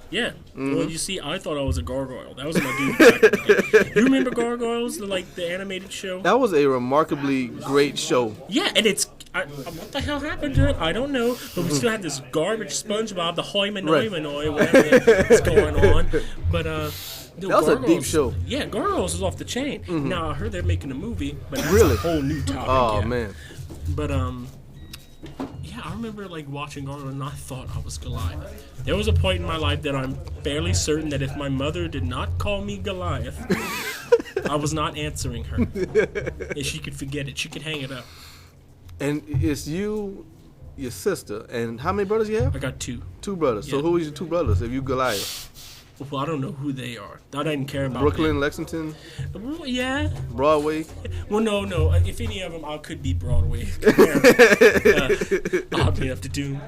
Yeah. Well, you see, I thought I was a gargoyle. That was my dude back in the day. You remember Gargoyles, the animated show? That was a remarkably great show. Yeah, and it's what the hell happened to it? I don't know. But we still had this garbage SpongeBob, the Hoimanoi, whatever is going on. But that was a deep show. Yeah, Gargoyles is off the chain. Now I heard they're making a movie, but that's Really? a whole new topic. Oh man. But yeah, I remember like watching Gargoyles and I thought I was Goliath. There was a point in my life that I'm fairly certain that if my mother did not call me Goliath, I was not answering her. And she could forget it. She could hang it up. And it's you, your sister, and how many brothers you have? I got 2. 2 brothers. Yeah. So who is your 2 brothers if you Goliath? Well, I don't know who they are. I didn't care about Brooklyn, them. Lexington, Yeah. Broadway. Well, no. If any of them, I could be Broadway. Oddly enough to Doom.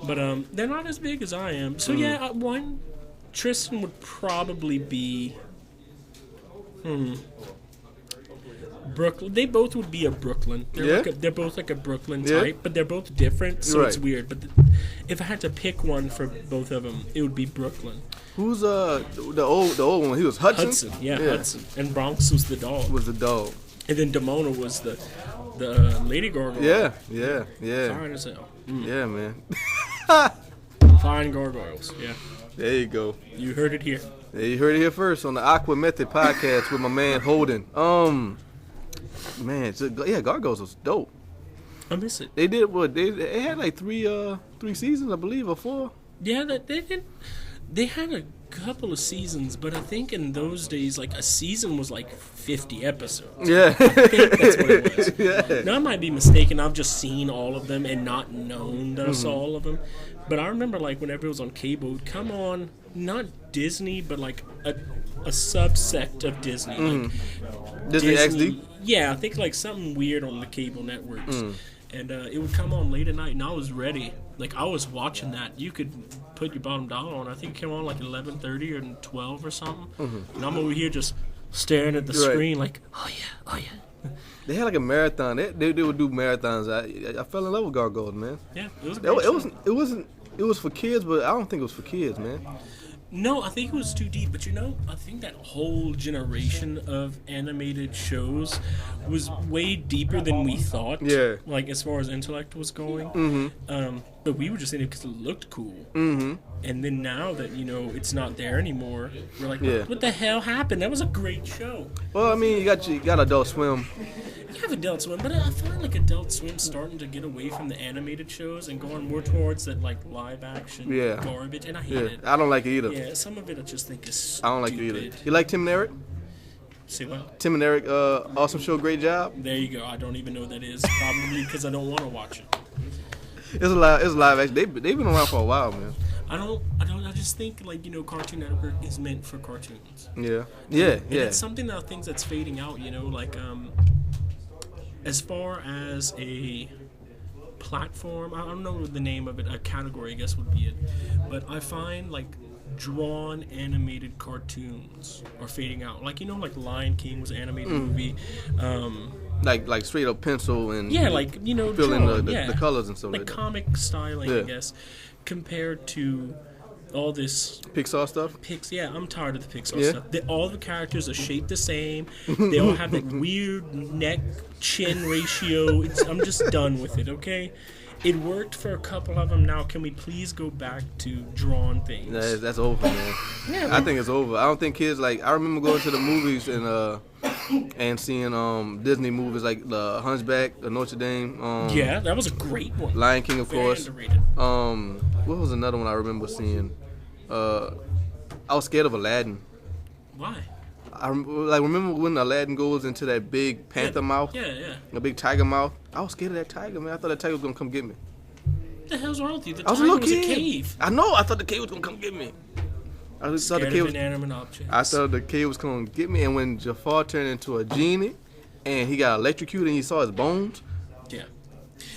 But they're not as big as I am. So yeah, one, Tristan would probably be... Brooklyn. They both would be a Brooklyn. They're both like a Brooklyn type, but they're both different, so it's weird. But if I had to pick one for both of them, it would be Brooklyn. Who's the old one? He was Hudson. Hudson. And Bronx was the dog. Was the dog. And then Demona was the lady gargoyle. Yeah. Fine as hell. Yeah, man. Fine gargoyles. Yeah. There you go. You heard it here. Yeah, you heard it here first on the AquaMethodPodcast with my man Holden. Man, Gargoyles was dope. I miss it. They did what? They had like three seasons, I believe, or 4. Yeah, they did. They had couple of seasons, but I think in those days, like a season was like 50 episodes. Yeah. I think that's what it was. Yeah. Now I might be mistaken. I've just seen all of them and not known that I saw all of them. But I remember like whenever it was on cable, it would come on not Disney, but like a subsect of Disney. Like Disney XD? Yeah, I think like something weird on the cable networks. And it would come on late at night, and I was ready. Like, I was watching that. You could put your bottom dollar on. I think it came on like 11:30 or 12 or something. And I'm over here just staring at the screen like, oh yeah. They had like a marathon. They would do marathons. I fell in love with Gargoyle, man. Yeah, it was a great show. It was for kids, but I don't think it was for kids, man. No, I think it was too deep. But I think that whole generation of animated shows was way deeper than we thought. Yeah. Like as far as intellect was going. But we were just in it because it looked cool. And then now that it's not there anymore, we're like, what the hell happened? That was a great show. Well, I mean, you got Adult Swim. You have Adult Swim, but I find like Adult Swim's starting to get away from the animated shows and going more towards that like live action garbage, and I hate it. I don't like it either. Yeah, some of it I just think is stupid. I don't like it either. You like Tim and Eric? See what? Tim and Eric, awesome show, great job. There you go. I don't even know what that is. Probably because I don't want to watch it. It's live action. They've been around for a while, man. I just think like Cartoon Network is meant for cartoons. Yeah. And it's something that I think that's fading out. Like as far as a platform, I don't know the name of it. A category, I guess, would be it. But I find like drawn animated cartoons are fading out. Like like Lion King was an animated movie. Like straight up pencil and like fill in the colors and stuff like that. Comic styling, I guess, compared to all this Pixar stuff. I'm tired of the Pixar stuff. All the characters are shaped the same. They all have that weird neck chin ratio. I'm just done with it. Okay. It worked for a couple of them. Now, can we please go back to drawn things? That's over, man. I think it's over. I don't think kids I remember going to the movies and seeing Disney movies like the Hunchback, the Notre Dame. That was a great one. Lion King, of course. Underrated. What was another one I remember seeing? I was scared of Aladdin. Why? I remember when Aladdin goes into that big panther mouth. Yeah. A big tiger mouth. I was scared of that tiger, man. I thought that tiger was gonna come get me. What the hell's wrong with you? The I was a tiger little was a kid. cave. I know. I thought the cave was gonna come get me. I thought Scared the cave of was. inanimate objects. I thought the cave was gonna get me, and when Jafar turned into a genie, and he got electrocuted, and he saw his bones. Yeah.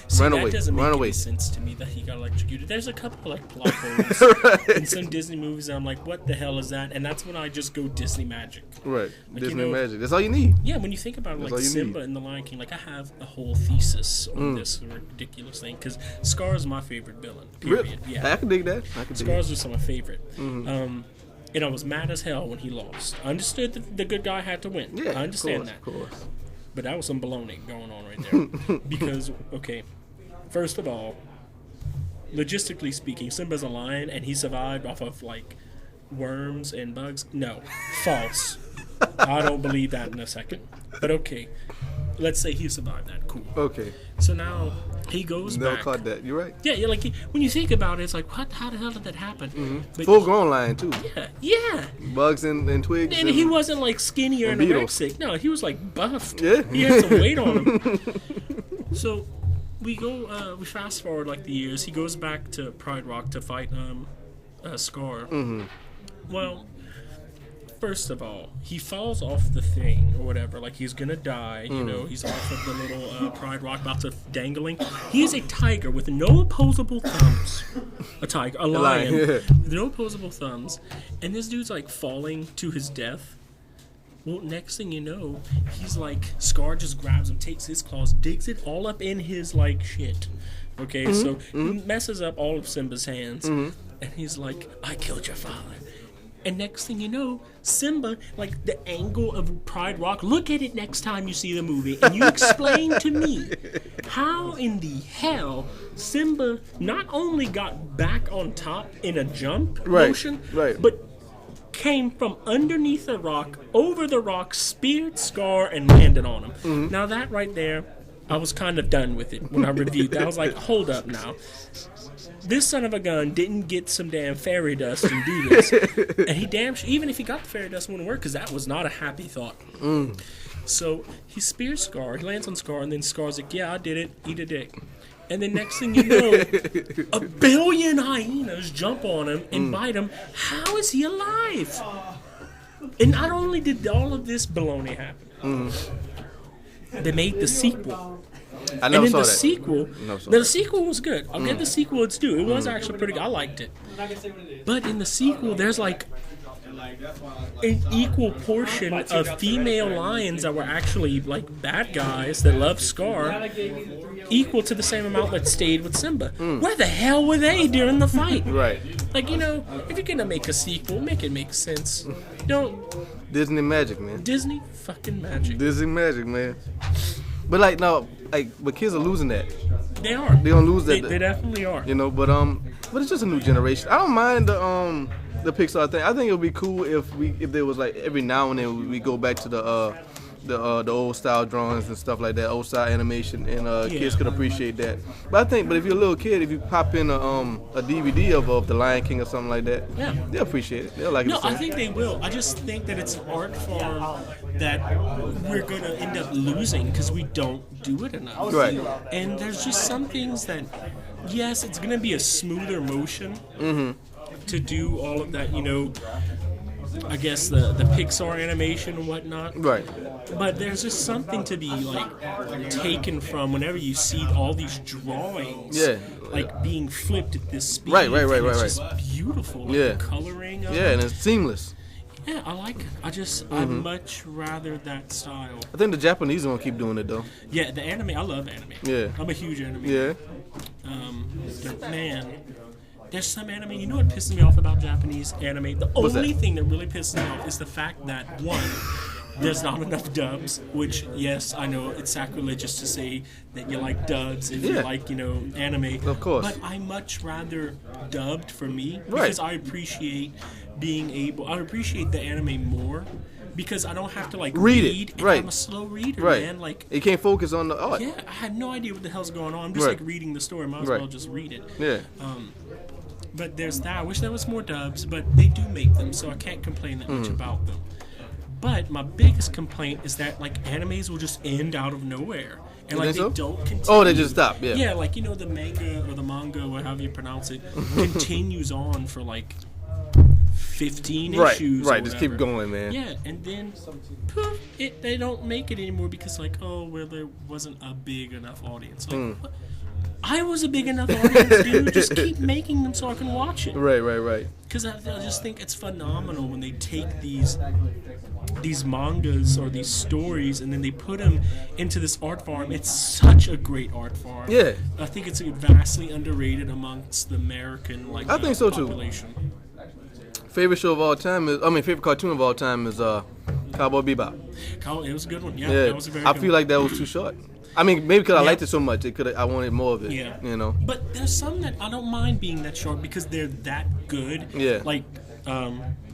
See, Run that away. doesn't make Run any away. sense to me that he got electrocuted. There's a couple like plot holes in some Disney movies that I'm like, what the hell is that? And that's when I just go Disney magic. Right. Like, Disney magic. That's all you need. Yeah, when you think about it, That's like all you Simba and the Lion King, like I have a whole thesis on this ridiculous thing because Scar is my favorite villain. Period. Really? Yeah. I can dig that. I can dig Scar's that. just my favorite. And I was mad as hell when he lost. I understood that the good guy had to win. Yeah, I understand of that. course. But that was some baloney going on right there. Because, okay, first of all, logistically speaking, Simba's a lion and he survived off of, like, worms and bugs. No. False. I don't believe that in a second. But okay. Let's say he survived that. Cool. Okay. So now he goes Never back. caught that. You're right. Yeah, you're like, when you think about it, it's like, what? How the hell did that happen? But Full grown lion too. Yeah. Bugs and twigs. And he wasn't like skinny or and beetles. anorexic. No, he was like buffed. Yeah. He had some weight on him. So we go, we fast forward like the years. He goes back to Pride Rock to fight Scar. Well, first of all, he falls off the thing or whatever. Like he's gonna die. You know, he's off of the little Pride Rock, about to dangling. He is a tiger with no opposable thumbs. A lion with no opposable thumbs, and this dude's like falling to his death. Well, next thing you know, he's like, Scar just grabs him, takes his claws, digs it all up in his like shit. Okay, so he messes up all of Simba's hands, and he's like, I killed your father. And next thing you know, Simba, like the angle of Pride Rock, look at it next time you see the movie, and you explain to me how in the hell Simba not only got back on top in a jump motion, but came from underneath the rock, over the rock, speared Scar, and landed on him. Now that right there I was kind of done with it when I reviewed that. I was like, hold up now. This son of a gun didn't get some damn fairy dust and do this. And he even if he got the fairy dust, it wouldn't work because that was not a happy thought. So he spears Scar. He lands on Scar, and then Scar's like, yeah, I did it. Eat a dick. And then next thing you know, a billion hyenas jump on him and bite him. How is he alive? And not only did all of this baloney happen, they made the sequel. I never and in saw the that. sequel, the sequel was good. I'll give the sequel its due. It was actually pretty good. I liked it. But in the sequel, there's like an equal portion of female lions that were actually like bad guys that loved Scar, equal to the same amount that stayed with Simba. Where the hell were they during the fight? Right. Like, you know, if you're gonna make a sequel, make it make sense. Don't Disney magic, man. Disney fucking magic. Disney magic, man. But like no, but kids are losing that. They are. They gonna lose that. They definitely are. You know, but it's just a new generation. I don't mind the Pixar thing. I think it would be cool if there was like every now and then we go back to the old style drawings and stuff like that, old style animation, and kids could appreciate that. But if you're a little kid, if you pop in a DVD of The Lion King or something like that, Yeah. they'll appreciate it. They'll like it. No, the I same. think they will. I just think that it's an art form that we're going to end up losing because we don't do it enough. Right. And there's just some things that, yes, it's going to be a smoother motion to do all of that, you know, I guess the Pixar animation and whatnot. Right. But there's just something to be like taken from whenever you see all these drawings, Yeah. like being flipped at this speed. Right. And it's just beautiful. Like Yeah. the coloring of Yeah, it. and it's seamless. Yeah, I like it. I'd much rather that style. I think the Japanese are gonna keep doing it though. Yeah, the anime. I love anime. Yeah. I'm a huge anime. Yeah. But man, there's some anime. You know what pisses me off about Japanese anime? The What's only that? thing that really pisses me off is the fact that one, there's not enough dubs. Which, yes, I know it's sacrilegious to say that you like dubs if you Yeah. like, you know, anime. Of course. But I much rather dubbed for me Right. because I appreciate being able. I appreciate the anime more because I don't have to like Read read. it. And Right. I'm a slow reader, Right. man. Like. You can't focus on the art. Yeah, I had no idea what the hell's going on. I'm just Right. like reading the story. Might as Right. well just read it. Yeah. But there's that. I wish there was more dubs, but they do make them, so I can't complain that much about them. But my biggest complaint is that like animes will just end out of nowhere, and like think they so? don't continue. Oh, they just stop. Yeah. Yeah, like you know the manga or the manga, or however you pronounce it, continues on for like 15 Right. issues. Right. or Just keep whatever. going, man. Yeah, and then poof, they don't make it anymore because like, oh, well, there wasn't a big enough audience. Like, what? I was a big enough audience, dude. Just keep making them so I can watch it. Right. Because I just think it's phenomenal when they take these mangas or these stories and then they put them into this art form. It's such a great art form. Yeah. I think it's vastly underrated amongst the American I think so, too. population. Favorite show of all time favorite cartoon of all time is Cowboy Bebop. It was a good one. Yeah, Yeah. that was a very I good feel one. like that was too short. I mean, maybe because I Yeah. liked it so much, I wanted more of it. Yeah. You know. But there's some that I don't mind being that short because they're that good. Yeah. Like,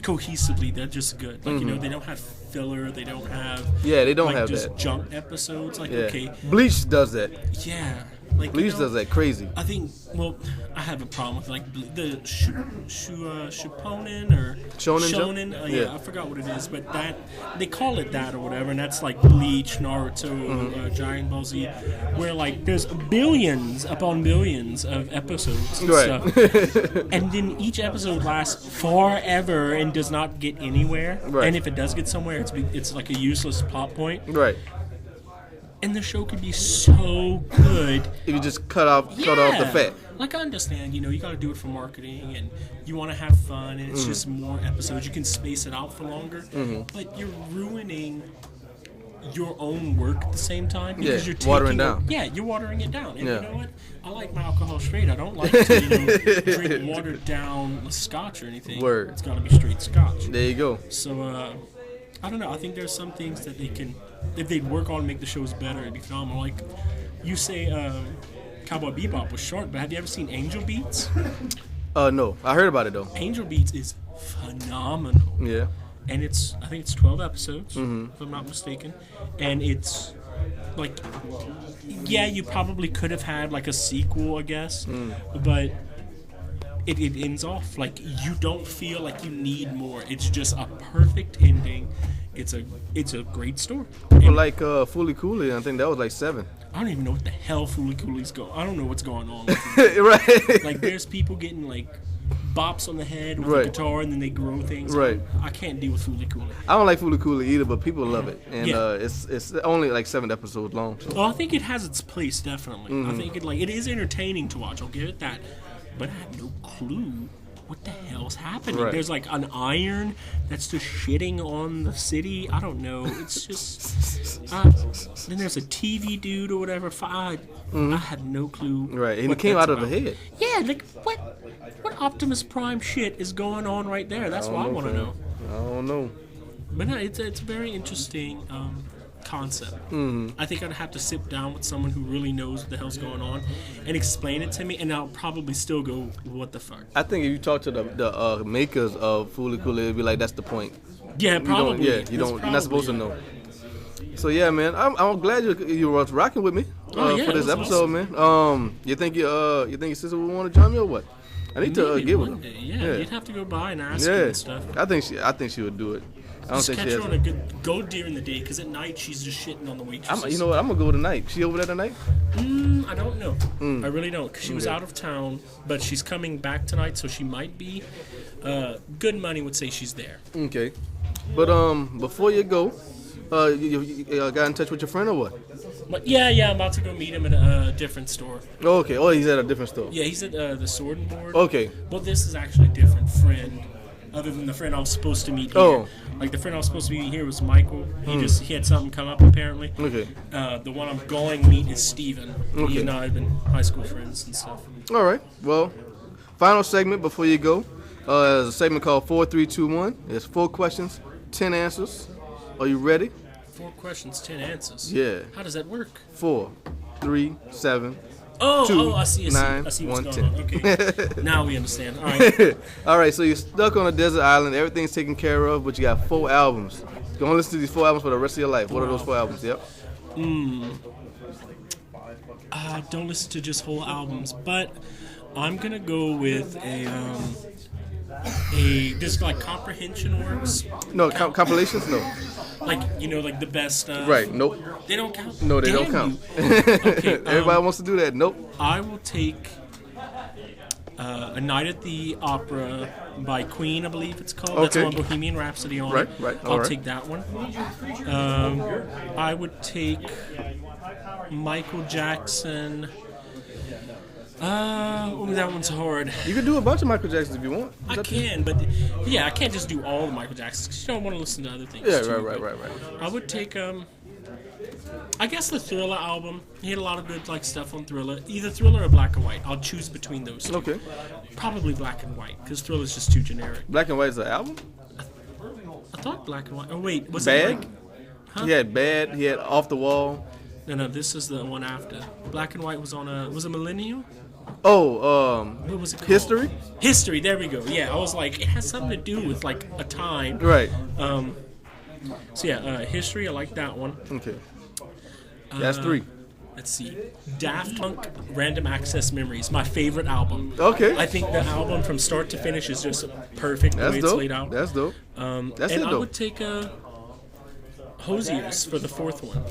cohesively, they're just good. Like, you know, they don't have filler. They don't have. Yeah, they don't like, have just that. junk episodes. Like, Yeah. okay, Bleach does that. yeah. Like, Bleach does that crazy. I think. Well, I have a problem with like the Shupponen or Shonen Jump? Yeah, Yeah. I forgot what it is, but that they call it that or whatever, and that's like Bleach, Naruto, Dragon Ball Z, where like there's billions upon billions of episodes and Right. stuff, and then each episode lasts forever and does not get anywhere. Right. And if it does get somewhere, it's like a useless plot point. Right. And the show could be so good. If you just cut off the fat. Like, I understand, you know, you got to do it for marketing and you want to have fun and it's just more episodes. You can space it out for longer. But you're ruining your own work at the same time because Yeah, you're watering taking down. Yeah, you're watering it down. And Yeah. you know what? I like my alcohol straight. I don't like to, you know, drink watered down scotch or anything. Word. It's got to be straight scotch. There you go. So, I don't know. I think there's some things that they can, if they'd work on and make the shows better, it'd be phenomenal. Like, you say Cowboy Bebop was short, but have you ever seen Angel Beats? No. I heard about it though. Angel Beats is phenomenal. Yeah. And I think it's 12 episodes, if I'm not mistaken. And it's like, yeah, you probably could have had like a sequel, I guess, but it ends off like you don't feel like you need more. It's just a perfect ending. It's a great story. People like Fooly Cooley, I think that was like 7. I don't even know what the hell Fooly Cooley's going. I don't know what's going on. Right. Like, there's people getting like bops on the head with Right. a guitar, and then they grow things. Right. I can't deal with Fooly Cooley. I don't like Fooly Cooley either, but people love it, and Yeah. it's only like 7 episodes long. So. Well, I think it has its place, definitely. I think it is entertaining to watch. I'll give it that. But I have no clue what the hell's happening. Right. There's like an iron that's just shitting on the city. I don't know. It's just. Then there's a TV dude or whatever. I have no clue. Right, and what it came that's out of the about. head. Yeah, like what Optimus Prime shit is going on right there? That's what I want to know. I don't know. But no, it's a very interesting concept. I think I'd have to sit down with someone who really knows what the hell's going on and explain it to me, and I'll probably still go, what the fuck? I think if you talk to the makers of Fooly Cooley, it'd be like, that's the point. Yeah, probably. You're not supposed to know. So yeah, man, I'm glad you were rocking with me Oh, yeah, for this it was episode, man. You think your sister would want to join me or what? I need to Maybe get with one her. day. Yeah, you'd have to go by and ask her and stuff. I think she would do it. I don't Just think catch she her has. on a good go during the day, because at night she's just shitting on the waitresses. You know what? I'm gonna go tonight. She over there tonight? I don't know. I really don't, because she was out of town, but she's coming back tonight, so she might be. Good money would say she's there. Okay. But before you go, you got in touch with your friend or what? But yeah, I'm about to go meet him at a different store. Oh, okay. Oh, he's at a different store. Yeah, he's at the Sword and Board. Okay. Well, this is actually a different friend, other than the friend I was supposed to meet here. Oh. Like, the friend I was supposed to meet here was Michael. He had something come up, apparently. Okay. The one I'm going to meet is Steven. Okay. He and I have been high school friends and stuff. All right. Well, final segment before you go. There's a segment called 4, 3, 2, 1. There's 4 questions, 10 answers. Are you ready? 4 questions, 10 answers. Yeah. How does that work? 4, 3, 7. Oh, I see. 9, I see 1, what's going 10. on. Okay. Now we understand. All right. All right, so you're stuck on a desert island. Everything's taken care of, but you got 4 albums. You're going to listen to these 4 albums for the rest of your life. What are those 4 albums? Yep. I don't listen to just whole albums, but I'm going to go with there's like comprehension works. No, compilations? No. Like, like the best. Right, nope. They don't count. No, they Damn don't count. you. Okay, Everybody wants to do that. Nope. I will take A Night at the Opera by Queen, I believe it's called. That's Okay. on Bohemian Rhapsody on Right, it. right, I'll all right. take that one. I would take Michael Jackson. That one's hard. You can do a bunch of Michael Jacksons if you want. I can, but yeah, I can't just do all the Michael Jacksons, 'cause you don't want to listen to other things. Yeah, too, right. but I would take I guess the Thriller album. He had a lot of good stuff on Thriller. Either Thriller or Black and White. I'll choose between those two. Okay. Probably Black and White, because Thriller's just too generic. Black and White is the album? I thought Black and White. Oh wait, was Bad? it like? Huh? He had Bad. He had Off the Wall. No, this is the one after. Black and White was on was it Millennium? Oh, What was it called? History? History. There we go. Yeah, I was like, it has something to do with like a time. Right. So yeah, History. I like that one. Okay. That's 3. Let's see. Daft Punk, Random Access Memories, my favorite album. Okay. I think the album from start to finish is just perfect the That's way it's dope. laid out. That's dope. That's And it, I though. would take Hosier's for the 4th one.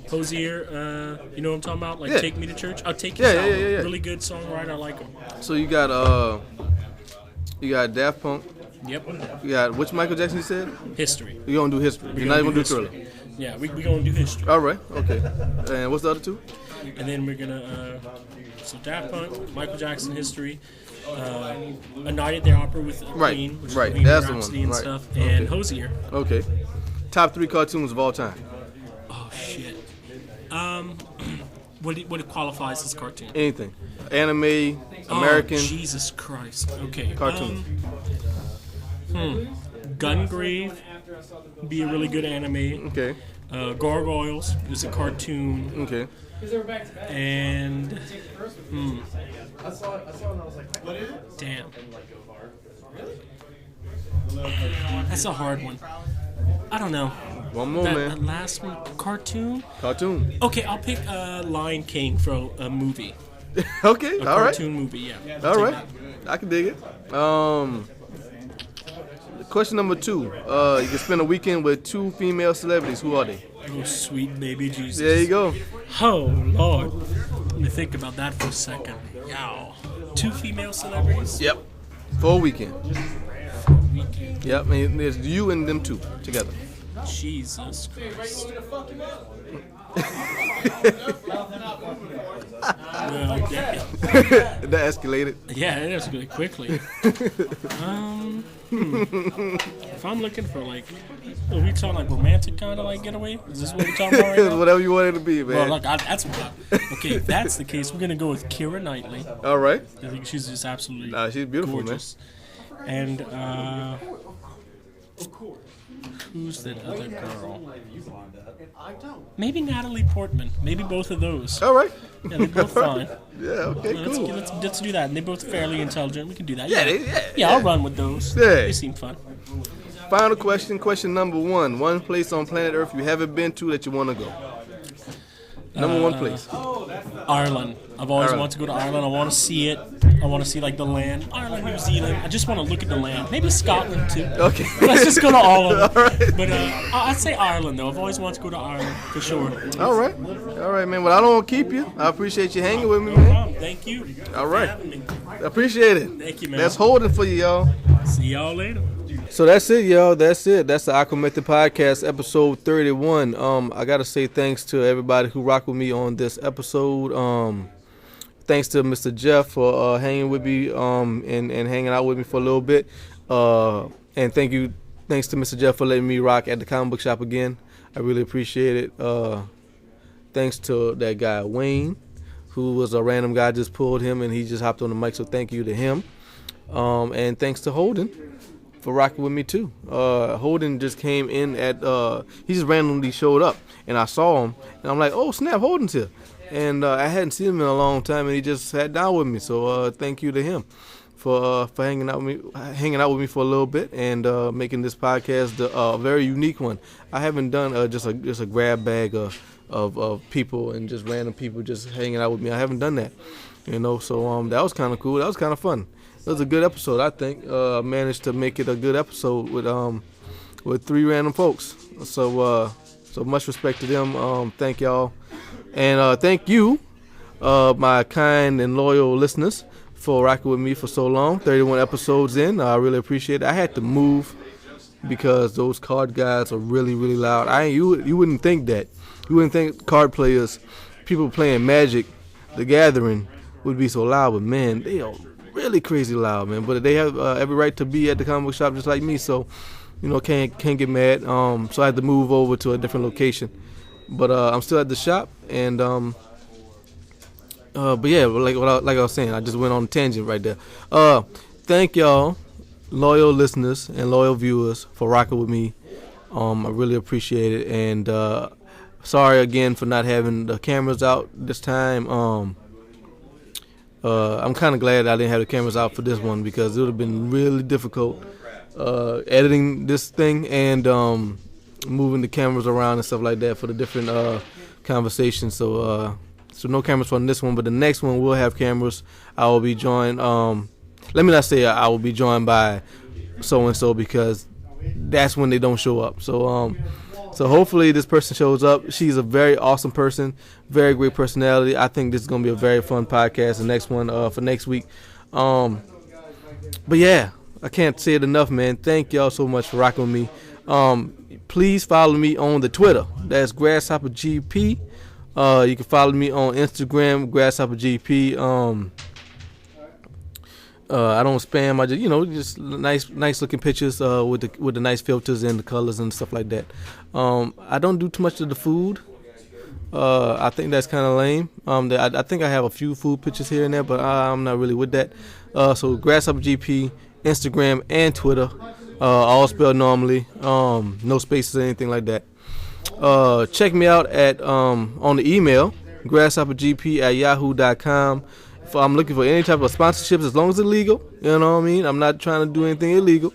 Hosier, you know what I'm talking about? Like Yeah. Take Me to Church. I'll take Yeah, his yeah, album. yeah, yeah. Really good songwriter. I like him. So you got Daft Punk. Yep. You got which Michael Jackson you said? History. You're gonna do History. You're not even gonna do History. Thriller. Yeah, we gonna do History. All right. Okay. And what's the other 2? And then we're gonna so Daft Punk, Michael Jackson, History, A Night at the Opera with Right, Queen, which right, is Bohemian that's the one, Rhapsody and right. stuff, and Okay. Hosier. Okay. Top 3 cartoons of all time. Oh shit. What qualifies as cartoon? Anything. Anime, American, Oh, Jesus Christ. Okay. cartoon. Gungrave be a really good anime. Okay. Gargoyles is a cartoon, Okay. and damn, that's a hard one. I don't know. One more, That man. last one, cartoon. Cartoon. Okay, I'll pick Lion King for a movie. Okay, A all right. cartoon movie, yeah. All Take right. that. I can dig it. Question number 2. You can spend a weekend with 2 female celebrities. Who are they? Oh, sweet baby Jesus. There you go. Oh, Lord. Let me think about that for a second. Yow. 2 female celebrities? Yep. For a weekend. Weekend. Yep. And there's you and them 2 together. Jesus Christ. Well, yeah, That escalated. it is really quickly. If I'm looking for like, are we talking like romantic kind of like getaway? Is this what we're talking about right now? Whatever you want it to be, man. Well, like that's what. Okay, if that's the case, we're gonna go with Keira Knightley. All right. I think she's just absolutely Nah, she's beautiful, gorgeous. And who's that other girl? Maybe Natalie Portman. Maybe both of those. All right. Yeah, they're both fine. Yeah. Okay. Cool. Let's do that. And they're both fairly intelligent. We can do that. Yeah. I'll run with those. Yeah. They seem fun. Final question. Question number 1. One place on planet Earth you haven't been to that you want to go. Number 1 place. Ireland. I've always Ireland. wanted to go to Ireland. I want to see it. I want to see like the land. Ireland, New Zealand. I just want to look at the land. Maybe Scotland too. Okay. Let's just go to all of them. All right. But I'd say Ireland though. I've always wanted to go to Ireland for sure. All right. All right, man. Well, I don't want to keep you. I appreciate you hanging with me, man. Thank you. All right. for having me. I appreciate it. Thank you, man. That's holding for you, y'all. See y'all later. So that's it, y'all. That's it. That's the Aqua Method Podcast, episode 31. I gotta say thanks to everybody who rocked with me on this episode. Thanks to Mr. Jeff for hanging with me and hanging out with me for a little bit. And thanks to Mr. Jeff for letting me rock at the comic book shop again. I really appreciate it. Thanks to that guy Wayne, who was a random guy, just pulled him and he just hopped on the mic. So thank you to him. And thanks to Holden for rocking with me too. Holden just came in he just randomly showed up and I saw him and I'm like, oh snap, Holden's here. And I hadn't seen him in a long time and he just sat down with me. So thank you to him for hanging out with me for a little bit and making this podcast a very unique one. I haven't done just a grab bag of people and just random people just hanging out with me. I haven't done that, so that was kind of cool. That was kind of fun. It was a good episode, I think. I managed to make it a good episode with 3 random folks. So much respect to them. Thank y'all. And thank you, my kind and loyal listeners, for rocking with me for so long. 31 episodes in. I really appreciate it. I had to move because those card guys are really, really loud. You wouldn't think that. You wouldn't think card players, people playing Magic, The Gathering, would be so loud. But, man, they are really crazy loud, man. But they have every right to be at the comic book shop just like me. So, can't get mad. So I had to move over to a different location. But I'm still at the shop. And, but yeah, like I was saying, I just went on a tangent right there. Thank y'all, loyal listeners and loyal viewers, for rocking with me. I really appreciate it. And sorry again for not having the cameras out this time. I'm kind of glad I didn't have the cameras out for this one because it would have been really difficult editing this thing and moving the cameras around and stuff like that for the different conversations. So no cameras for this one, but the next one will have cameras. I will be joined. Let me not say I will be joined by so and so because that's when they don't show up. So hopefully this person shows up. She's a very awesome person, very great personality. I think this is gonna be a very fun podcast. The next one for next week. But yeah, I can't say it enough, man. Thank y'all so much for rocking with me. Please follow me on the Twitter. That's GrasshopperGP. You can follow me on Instagram, GrasshopperGP. I don't spam. I just nice looking pictures with the nice filters and the colors and stuff like that. I don't do too much of the food. I think that's kind of lame. I think I have a few food pictures here and there, but I'm not really with that. So GrasshopperGP, Instagram and Twitter, all spelled normally. No spaces or anything like that. Check me out at on the email grasshoppergp@yahoo.com. If I'm looking for any type of sponsorships, as long as it's legal, you know what I mean. I'm not trying to do anything illegal.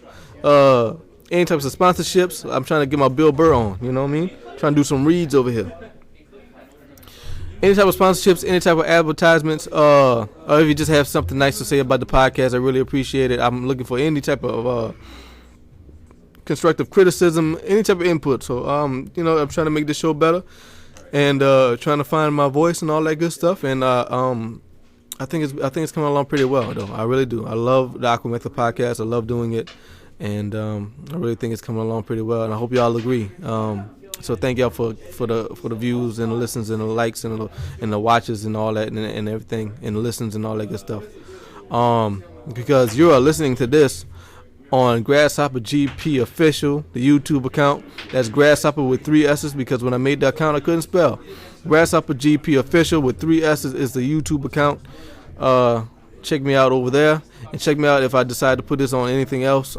any types of sponsorships, I'm trying to get my Bill Burr on. You know what I mean? Trying to do some reads over here. Any type of sponsorships, any type of advertisements, or if you just have something nice to say about the podcast, I really appreciate it. I'm looking for any type of constructive criticism, any type of input. So, I'm trying to make this show better, and trying to find my voice and all that good stuff. And I think it's coming along pretty well, though. I really do. I love the Aqua Method Podcast. I love doing it, and I really think it's coming along pretty well. And I hope y'all agree. So thank y'all for the views and the listens and the likes and the watches and all that and everything and the listens and all that good stuff. Because you are listening to this on Grasshopper GP Official, the YouTube account. That's Grasshopper with 3 S's, because when I made the account I couldn't spell. Grasshopper GP Official with 3 S's is the YouTube account. Check me out over there, and check me out if I decide to put this on anything else.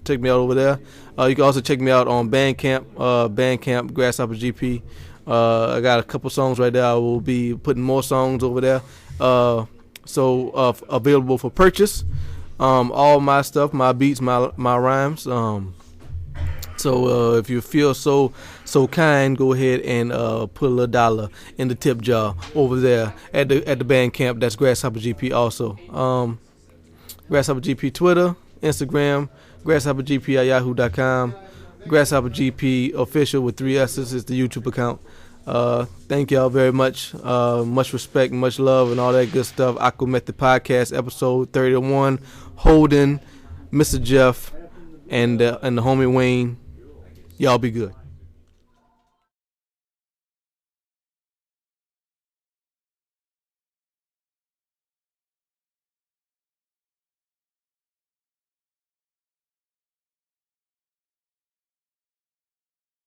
Check me out over there. You can also check me out on Bandcamp, Grasshopper GP. I got a couple songs right there. I will be putting more songs over there. So available for purchase. All my stuff, my beats, my rhymes. So if you feel so kind, go ahead and put a little dollar in the tip jar over there at the Bandcamp. That's Grasshopper GP also. Grasshopper GP Twitter, Instagram, Grasshopper GP at yahoo.com. Grasshopper GP Official with 3 S's is the YouTube account. Thank y'all very much. Much respect, much love, and all that good stuff. Aqua Method Podcast, episode 31. Holden, Mr. Jeff, and the homie Wayne. Y'all be good.